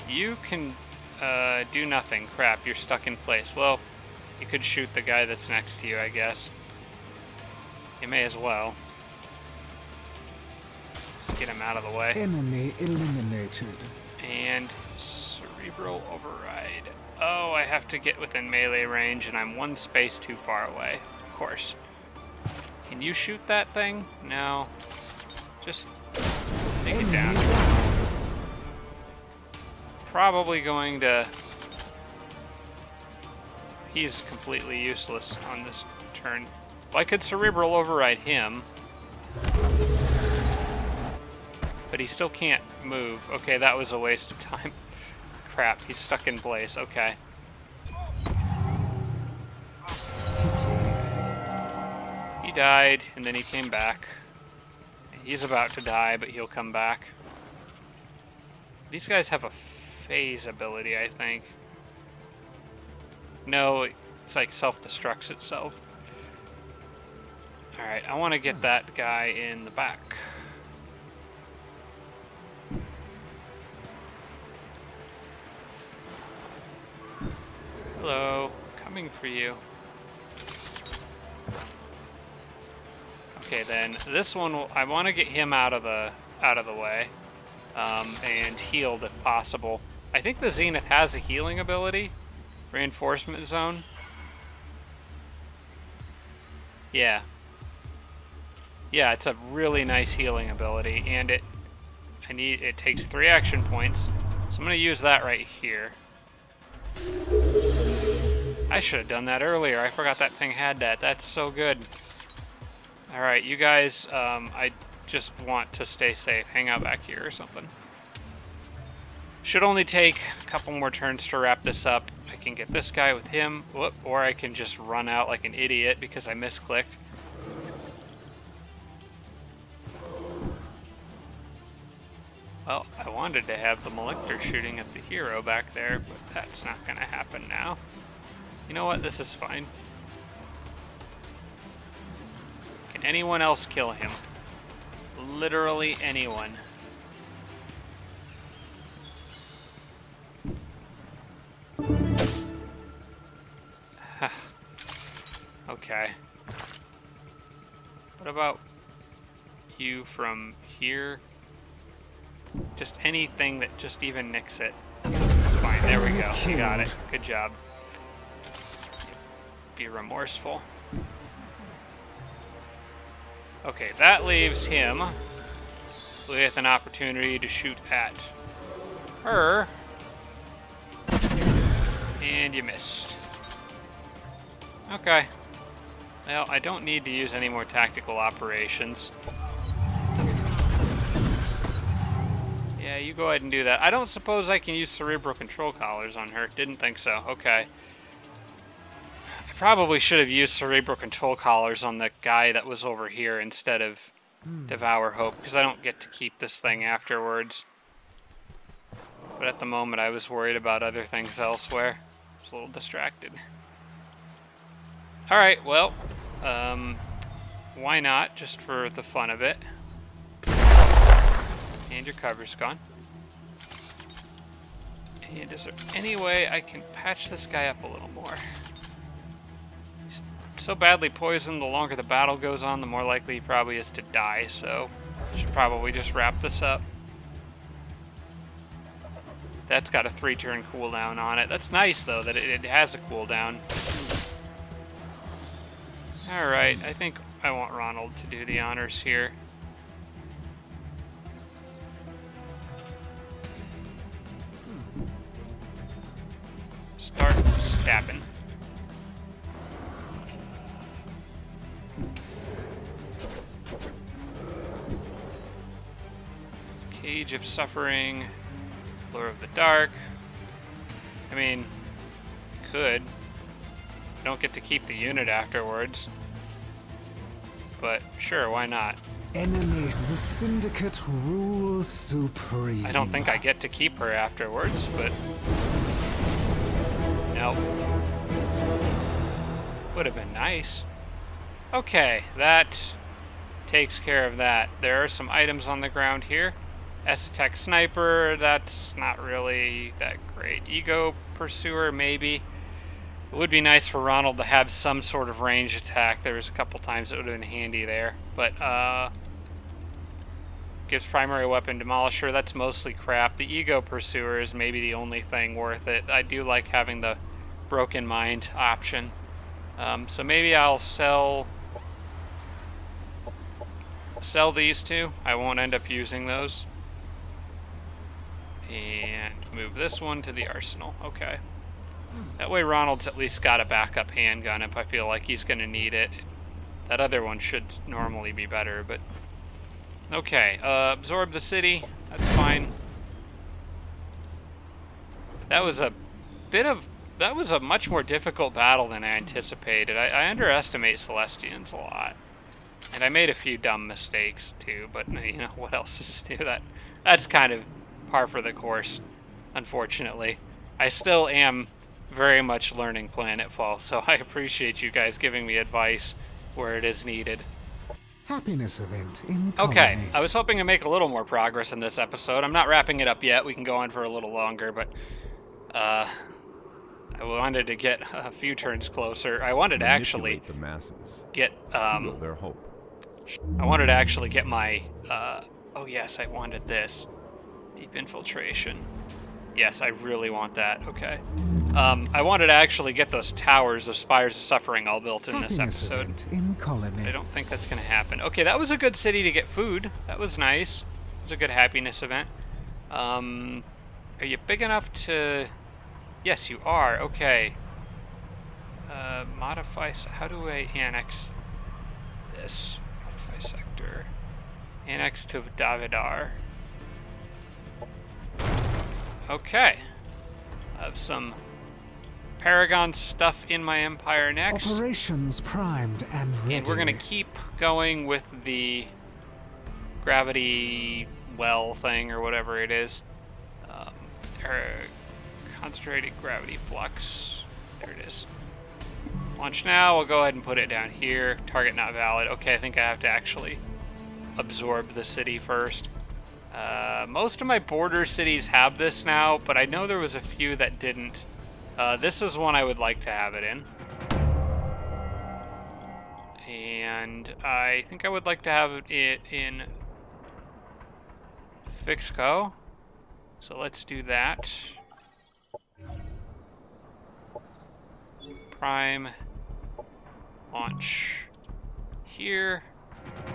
You can do nothing. Crap, you're stuck in place. Well, you could shoot the guy that's next to you, I guess. You may as well. Just get him out of the way. Enemy eliminated. And Cerebral Override. Oh, I have to get within melee range, and I'm one space too far away. Of course. Can you shoot that thing? No. Just take it down. Probably going to... He's completely useless on this turn. Well, I could Cerebral Override him. But he still can't move. Okay, that was a waste of time. Crap, he's stuck in place. Okay. He died, and then he came back. He's about to die, but he'll come back. These guys have a phase ability, I think. No, it's like self-destructs itself. Alright, I want to get that guy in the back. Hello, coming for you. Okay, then this one I want to get him out of the way, and healed if possible. I think the Zenith has a healing ability, Reinforcement Zone. Yeah, it's a really nice healing ability, and it takes 3 action points, so I'm gonna use that right here. I should have done that earlier. I forgot that thing had that. That's so good. Alright, you guys, I just want to stay safe. Hang out back here or something. Should only take a couple more turns to wrap this up. I can get this guy with him, whoop, or I can just run out like an idiot because I misclicked. Well, I wanted to have the Malictor shooting at the hero back there, but that's not gonna happen now. You know what? This is fine. Can anyone else kill him? Literally anyone. Okay. What about you from here? Just anything that just even nicks it. It's fine. There we go. We got it. Good job. Be remorseful. Okay, that leaves him with an opportunity to shoot at her. And you missed. Okay. Well, I don't need to use any more tactical operations. Yeah, you go ahead and do that. I don't suppose I can use cerebral control collars on her. Didn't think so. Okay. I probably should have used cerebral control collars on the guy that was over here instead of Devour Hope, because I don't get to keep this thing afterwards. But at the moment, I was worried about other things elsewhere. I was a little distracted. Alright, well, why not, just for the fun of it. And your cover's gone. And is there any way I can patch this guy up a little more? He's so badly poisoned, the longer the battle goes on, the more likely he probably is to die, so I should probably just wrap this up. That's got a 3-turn cooldown on it. That's nice, though, that it has a cooldown. Alright, I think I want Ronald to do the honors here. Start stabbing. Cage of Suffering. Lure of the Dark. I mean, could. I don't get to keep the unit afterwards. But sure, why not? Enemies, the Syndicate rule supreme. I don't think I get to keep her afterwards, but nope. Would have been nice. Okay, that takes care of that. There are some items on the ground here. S-Tech Sniper, that's not really that great. Ego Pursuer, maybe. It would be nice for Ronald to have some sort of range attack. There was a couple times it would have been handy there. But, gives primary weapon Demolisher, that's mostly crap. The Ego Pursuer is maybe the only thing worth it. I do like having the Broken Mind option. So maybe I'll sell these two. I won't end up using those. And move this one to the arsenal. Okay. That way Ronald's at least got a backup handgun if I feel like he's going to need it. That other one should normally be better, but... Okay, absorb the city. That's fine. That was a much more difficult battle than I anticipated. I underestimate Celestians a lot. And I made a few dumb mistakes, too, but, you know, what else is new? That's kind of par for the course, unfortunately. I still am very much learning Planetfall, so I appreciate you guys giving me advice where it is needed. Happiness event in Okay, Colony. I was hoping to make a little more progress in this episode. I'm not wrapping it up yet. We can go on for a little longer, but I wanted to get a few turns closer. I wanted to actually the masses. Get Steal their hope. I wanted to actually get my oh yes, I wanted this. Deep infiltration. Yes, I really want that. Okay. I wanted to actually get those towers, those Spires of Suffering, all built in this Happiness episode. event in Colony. I don't think that's going to happen. Okay, that was a good city to get food. That was nice. It was a good happiness event. Are you big enough to... Yes, you are. Okay. Modify... How do I annex this? Modify sector. Annex to Davidar. Okay. I have some Paragon stuff in my empire next. Operations primed and ready. And we're going to keep going with the gravity well thing or whatever it is. Or concentrated gravity flux. There it is. Launch now. We'll go ahead and put it down here. Target not valid. Okay, I think I have to actually absorb the city first. Most of my border cities have this now, but I know there was a few that didn't. This is one I would like to have it in. And I think I would like to have it in Fixco. So let's do that. Prime launch here.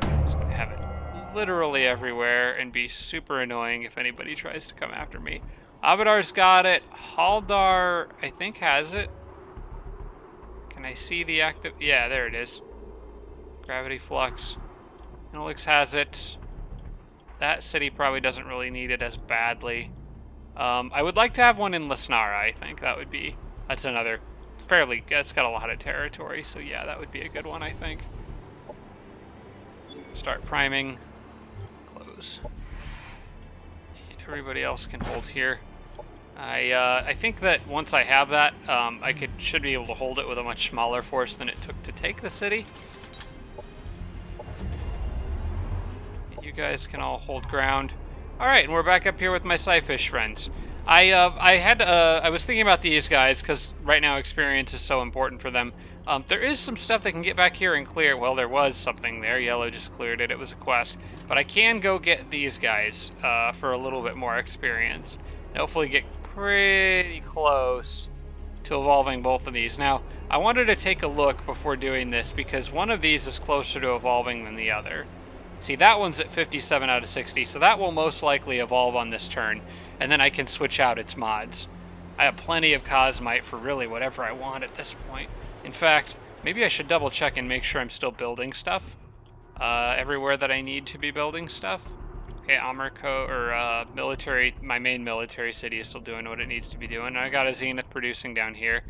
Just gonna have it literally everywhere and be super annoying if anybody tries to come after me. Abadar's got it. Haldar, I think, has it. Can I see the active? Yeah, there it is. Gravity flux. Inolix has it. That city probably doesn't really need it as badly. I would like to have one in Lesnara, I think. That's another it's got a lot of territory, so yeah, that would be a good one, I think. Start priming. Close. And everybody else can hold here. I think that once I have that, I should be able to hold it with a much smaller force than it took to take the city. You guys can all hold ground. All right, and we're back up here with my Psyfish friends. I was thinking about these guys because right now experience is so important for them. There is some stuff they can get back here and clear. Well, there was something there. Yellow just cleared it. It was a quest. But I can go get these guys for a little bit more experience. And hopefully get pretty close to evolving both of these. Now, I wanted to take a look before doing this because one of these is closer to evolving than the other. See, that one's at 57 out of 60, so that will most likely evolve on this turn, and then I can switch out its mods. I have plenty of Cosmite for really whatever I want at this point. In fact, maybe I should double check and make sure I'm still building stuff everywhere that I need to be building stuff. Okay, Amarco, or military, my main military city is still doing what it needs to be doing. I got a Zenith producing down here.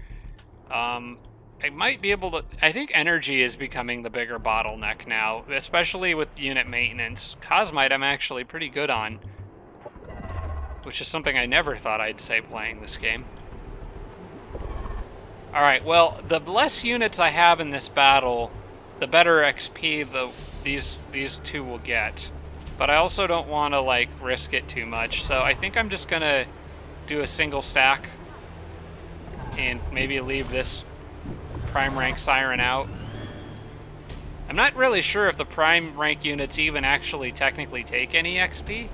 I might be able to... I think energy is becoming the bigger bottleneck now, especially with unit maintenance. Cosmite I'm actually pretty good on, which is something I never thought I'd say playing this game. Alright, well, the less units I have in this battle, the better XP these two will get. But I also don't want to, like, risk it too much, so I think I'm just gonna do a single stack and maybe leave this prime rank Siren out. I'm not really sure if the prime rank units even actually technically take any XP,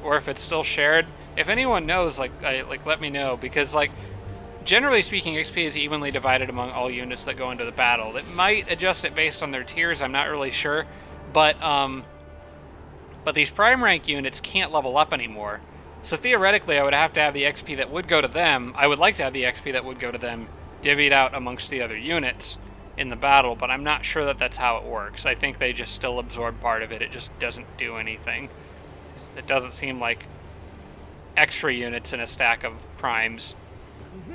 or if it's still shared. If anyone knows, let me know, because generally speaking, XP is evenly divided among all units that go into the battle. It might adjust it based on their tiers. I'm not really sure, but these prime rank units can't level up anymore. So theoretically, I would have to have the XP that would go to them. I would like to have the XP that would go to them divvied out amongst the other units in the battle, but I'm not sure that that's how it works. I think they just still absorb part of it. It just doesn't do anything. It doesn't seem like extra units in a stack of primes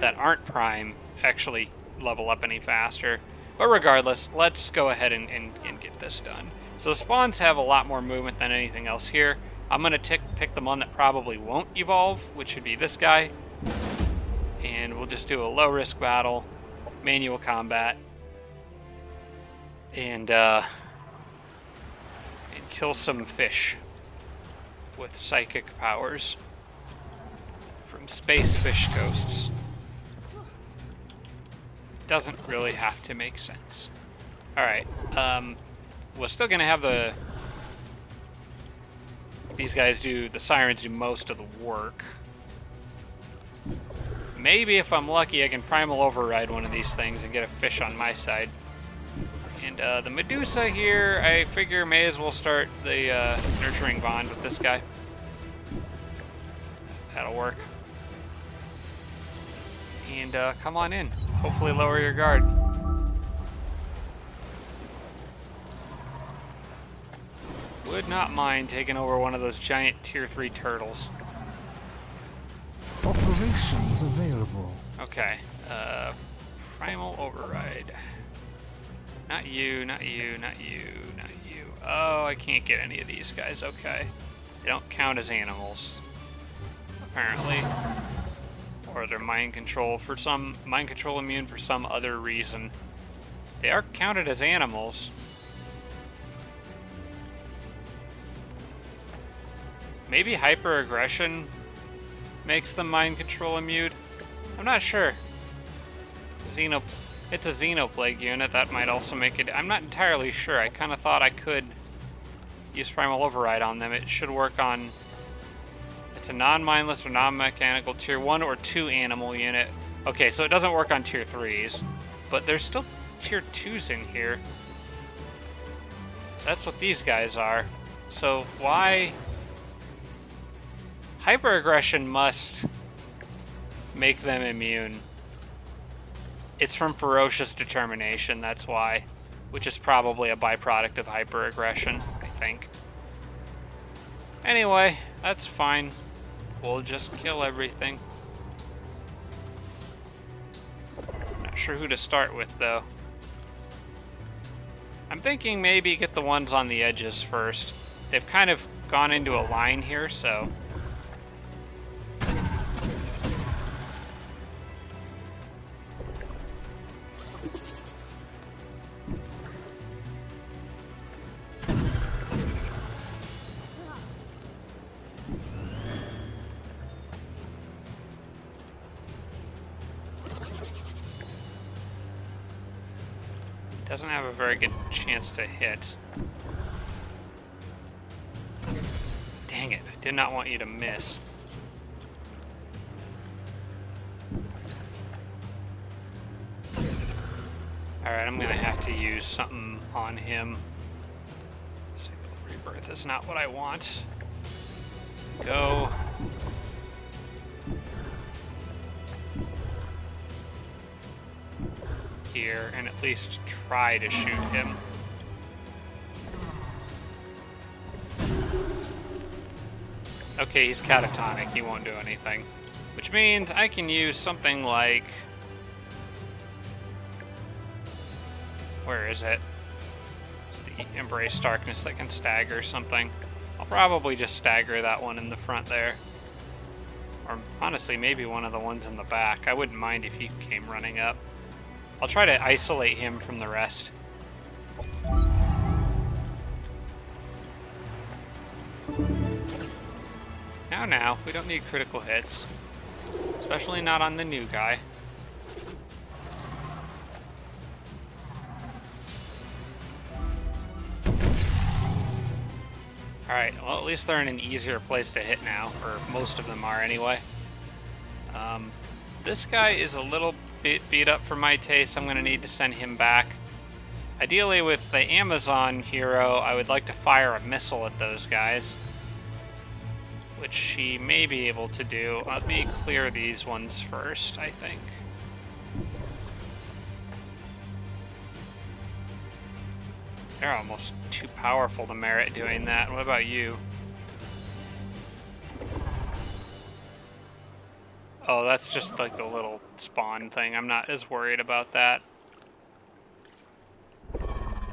that aren't prime actually level up any faster. But regardless, let's go ahead and get this done. So the spawns have a lot more movement than anything else here. I'm going to pick the one that probably won't evolve, which should be this guy. And we'll just do a low-risk battle, manual combat, and kill some fish with psychic powers from space fish ghosts. Doesn't really have to make sense. Alright, we're still going to have these guys the Sirens do most of the work. Maybe if I'm lucky, I can primal override one of these things and get a fish on my side. And the Medusa here, I figure may as well start the nurturing bond with this guy. That'll work. And come on in. Hopefully lower your guard. Would not mind taking over one of those giant tier 3 turtles. Operations available. Okay, primal override. Not you, not you, not you, not you. Oh, I can't get any of these guys, okay. They don't count as animals, apparently. Or they're mind control immune for some other reason. They are counted as animals. Maybe hyper-aggression makes them mind control immune? I'm not sure. It's a Xenoplague unit, that might also make it... I'm not entirely sure. I kind of thought I could use Primal Override on them. It should work on... It's a non-mindless or non-mechanical tier 1 or 2 animal unit. Okay, so it doesn't work on tier 3s, but there's still tier 2s in here. That's what these guys are. So why... Hyper-aggression must make them immune. It's from Ferocious Determination, that's why. Which is probably a byproduct of hyper-aggression, I think. Anyway, that's fine. We'll just kill everything. Not sure who to start with, though. I'm thinking maybe get the ones on the edges first. They've kind of gone into a line here, so... Doesn't have a very good chance to hit. Dang it, I did not want you to miss. Alright, I'm gonna have to use something on him. Rebirth is not what I want. Go. Here and at least try to shoot him. Okay, he's catatonic, he won't do anything. Which means I can use something like... Where is it? It's the Embrace Darkness that can stagger something. I'll probably just stagger that one in the front there. Or honestly, maybe one of the ones in the back. I wouldn't mind if he came running up. I'll try to isolate him from the rest. Now, we don't need critical hits. Especially not on the new guy. Alright, well at least they're in an easier place to hit now, or most of them are anyway. This guy is a little bit beat up for my taste. I'm going to need to send him back. Ideally with the Amazon hero, I would like to fire a missile at those guys. Which she may be able to do. Let me clear these ones first, I think. They're almost too powerful to merit doing that. What about you? Oh, that's just like the little spawn thing. I'm not as worried about that.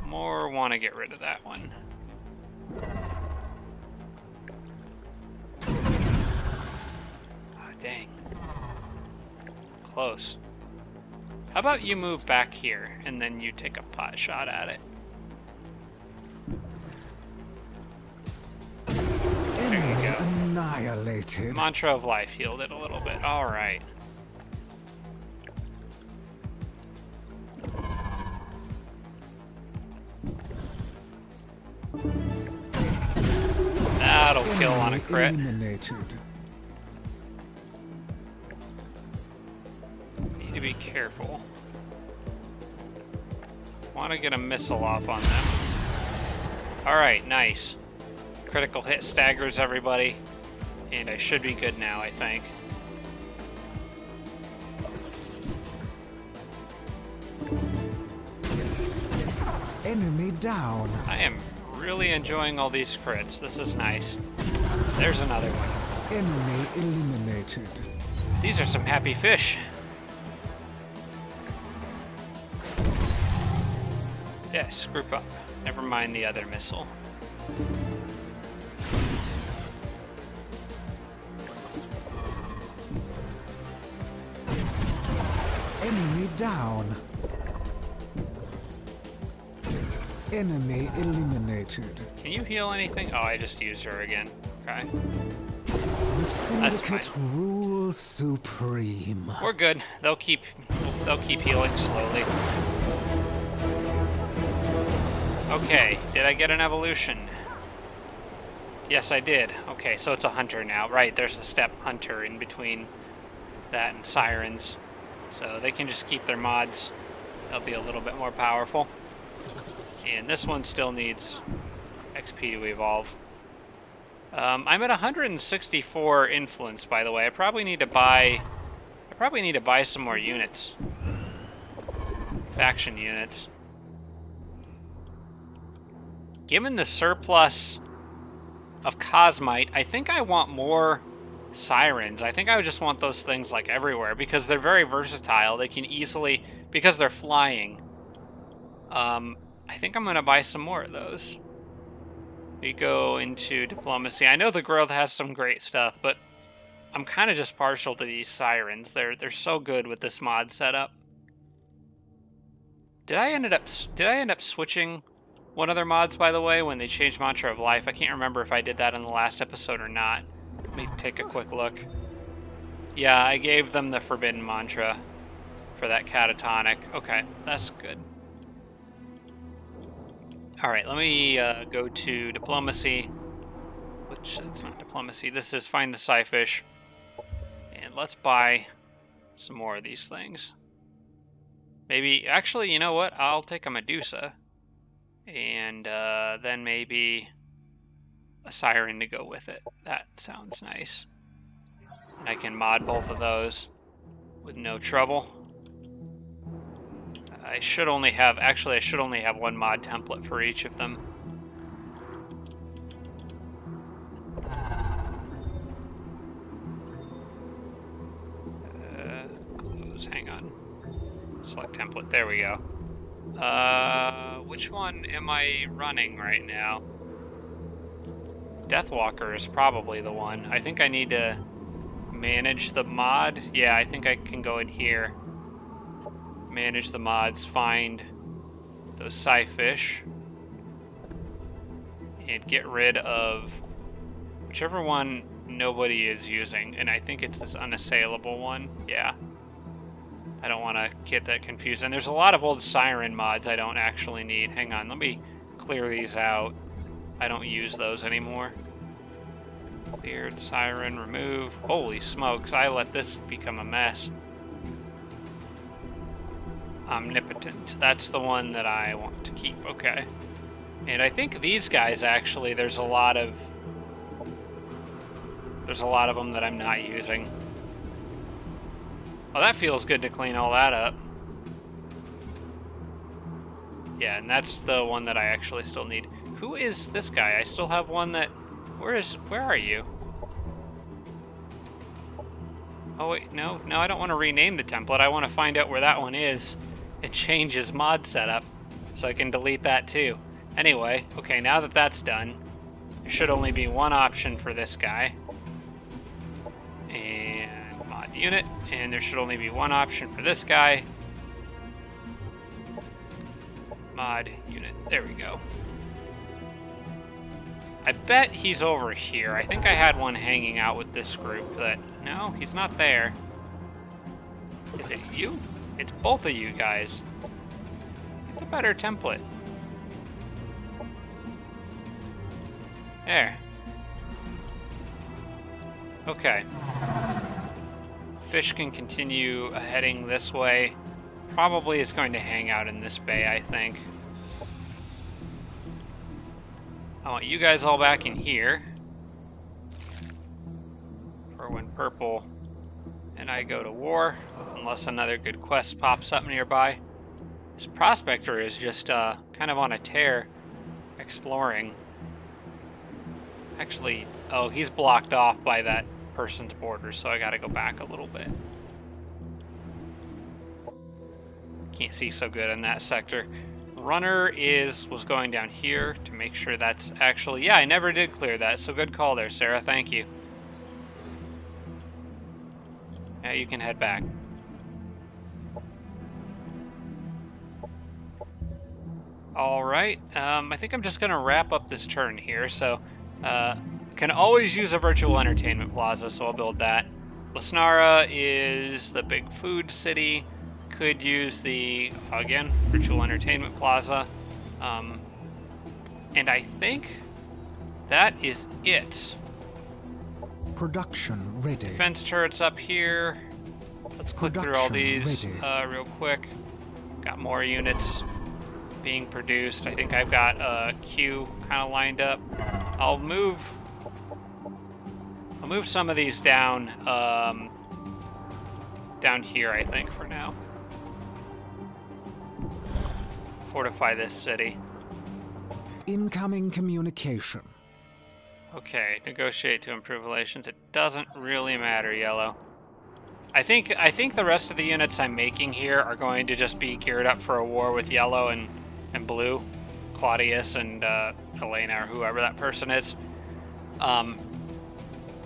More want to get rid of that one. Oh, dang. Close. How about you move back here, and then you take a pot shot at it? There you go. Annihilated. Mantra of Life healed it a little bit. Alright. That'll kill on a crit. Eliminated. Need to be careful. Want to get a missile off on them. Alright, nice. Critical hit staggers everybody. And I should be good now, I think. Enemy down. I am really enjoying all these crits. This is nice. There's another one. Enemy eliminated. These are some happy fish. Yes, group up. Never mind the other missile. down. Enemy eliminated. Can you heal anything? Oh, I just used her again. Okay. The Syndicate rules supreme. We're good. They'll keep healing slowly. Okay, did I get an evolution? Yes, I did. Okay, so it's a hunter now. Right, there's the step hunter in between that and sirens. So they can just keep their mods. They'll be a little bit more powerful. And this one still needs XP to evolve. I'm at 164 influence, by the way. I probably need to buy some more units. Faction units. Given the surplus of Cosmite, I think I want more sirens. I think I would just want those things like everywhere because they're very versatile. They can easily, because they're flying. I think I'm gonna buy some more of those. We go into diplomacy. I know the growth has some great stuff, but I'm kind of just partial to these sirens. They're so good with this mod setup. Did I end up switching one of their mods, by the way, when they changed Mantra of Life? I can't remember if I did that in the last episode or not. Let me take a quick look. Yeah, I gave them the Forbidden Mantra for that catatonic. Okay, that's good. Alright, let me go to diplomacy, which it's not diplomacy. This is find the Psyfish. And let's buy some more of these things. Maybe, actually, you know what? I'll take a Medusa. And then maybe a Siren to go with it. That sounds nice. And I can mod both of those with no trouble. I should only have one mod template for each of them. Close, hang on. Select template, there we go. Which one am I running right now? Deathwalker is probably the one. I think I need to manage the mod. Yeah, I think I can go in here. Manage the mods, find those Psyfish, and get rid of whichever one nobody is using. And I think it's this unassailable one. Yeah. I don't want to get that confused. And there's a lot of old Siren mods I don't actually need. Hang on, let me clear these out. I don't use those anymore. Cleared, Siren, remove. Holy smokes, I let this become a mess. Omnipotent. That's the one that I want to keep. Okay. And I think these guys actually, there's a lot of them that I'm not using. Oh, that feels good to clean all that up. Yeah, and that's the one that I actually still need. Who is this guy? I still have one that... Where are you? Oh, wait, no, I don't want to rename the template. I want to find out where that one is. It changes mod setup, so I can delete that too. Anyway, okay, now that that's done, there should only be one option for this guy. And mod unit, and there should only be one option for this guy. Mod unit, there we go. I bet he's over here. I think I had one hanging out with this group, but no, he's not there. Is it you? It's both of you guys. Get the better template. There. Okay. Fish can continue heading this way. Probably is going to hang out in this bay, I think. I want you guys all back in here. For when purple and I go to war, unless another good quest pops up nearby. This prospector is just kind of on a tear, exploring. Actually, oh, he's blocked off by that person's border, so I gotta go back a little bit. Can't see so good in that sector. Runner was going down here to make sure that's actually... Yeah, I never did clear that, so good call there, Sarah. Thank you. Yeah, you can head back. Alright, I think I'm just gonna wrap up this turn here, so, can always use a virtual entertainment plaza, so I'll build that. Lasnara is the big food city. Could use the, again, virtual entertainment plaza. And I think that is it. Production ready. Defense turrets up here. Let's click through all these real quick. Got more units being produced. I think I've got a queue kind of lined up. I'll move some of these down down here, I think, for now. Fortify this city. Incoming communication. Okay, negotiate to improve relations. It doesn't really matter, Yellow. I think the rest of the units I'm making here are going to just be geared up for a war with Yellow and Blue, Claudius and Elena or whoever that person is.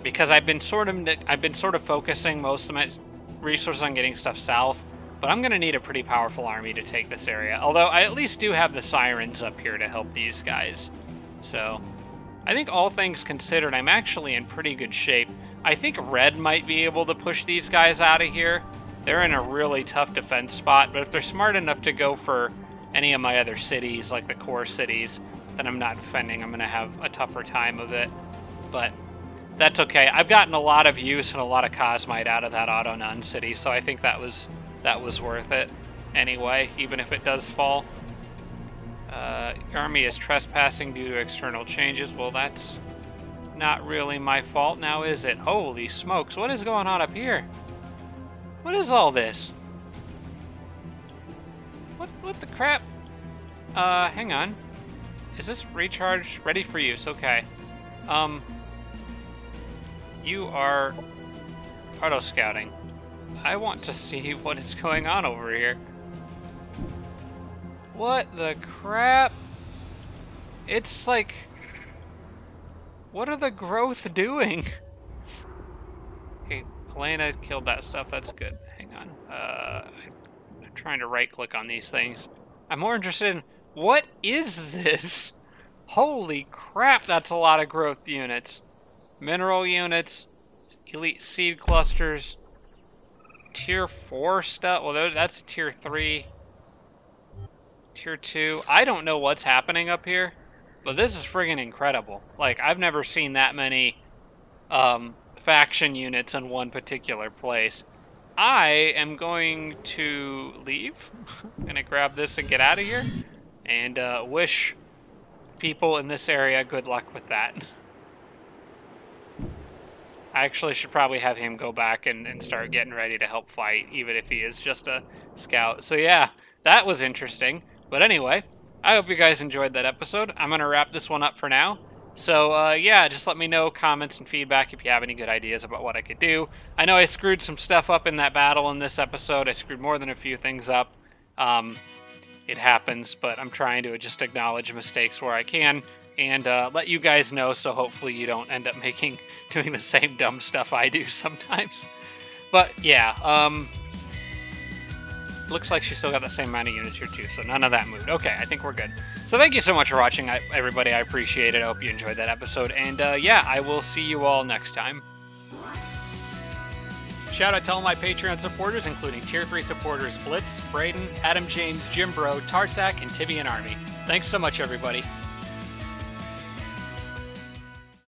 Because I've been sort of focusing most of my resources on getting stuff south, but I'm gonna need a pretty powerful army to take this area. Although I at least do have the Sirens up here to help these guys, so I think all things considered, I'm actually in pretty good shape. I think Red might be able to push these guys out of here. They're in a really tough defense spot, but if they're smart enough to go for any of my other cities, like the core cities, that I'm not defending, I'm going to have a tougher time of it. But that's okay. I've gotten a lot of use and a lot of Cosmite out of that Auto-Nun city, so I think that was worth it anyway, even if it does fall. Your army is trespassing due to external changes. Well, that's not really my fault now, is it? Holy smokes, what is going on up here? What is all this? What the crap? Hang on. Is this recharge ready for use? Okay. You are auto scouting. I want to see what is going on over here. What the crap? It's like, what are the growth doing? Okay, Elena killed that stuff. That's good. Hang on. I'm trying to right-click on these things. I'm more interested in, what is this? Holy crap, that's a lot of growth units. Mineral units, elite seed clusters, tier 4 stuff. Well, that's a tier 3. Tier 2. I don't know what's happening up here, but this is friggin' incredible. Like, I've never seen that many faction units in one particular place. I am going to leave. I'm gonna grab this and get out of here, and wish people in this area good luck with that. I actually should probably have him go back and start getting ready to help fight, even if he is just a scout. So yeah, that was interesting. But anyway, I hope you guys enjoyed that episode. I'm going to wrap this one up for now. So yeah, just let me know, comments and feedback if you have any good ideas about what I could do. I know I screwed some stuff up in that battle in this episode. I screwed more than a few things up. It happens, but I'm trying to just acknowledge mistakes where I can and let you guys know, so hopefully you don't end up doing the same dumb stuff I do sometimes. But yeah, looks like she still got the same amount of units here too, so none of that moved. Okay, I think we're good. So thank you so much for watching, everybody. I appreciate it. I hope you enjoyed that episode. And yeah, I will see you all next time. Shout out to all my Patreon supporters, including Tier 3 supporters Blitz, Braden, Adam James, Jim Bro, Tarsak, and Tibian Army. Thanks so much, everybody.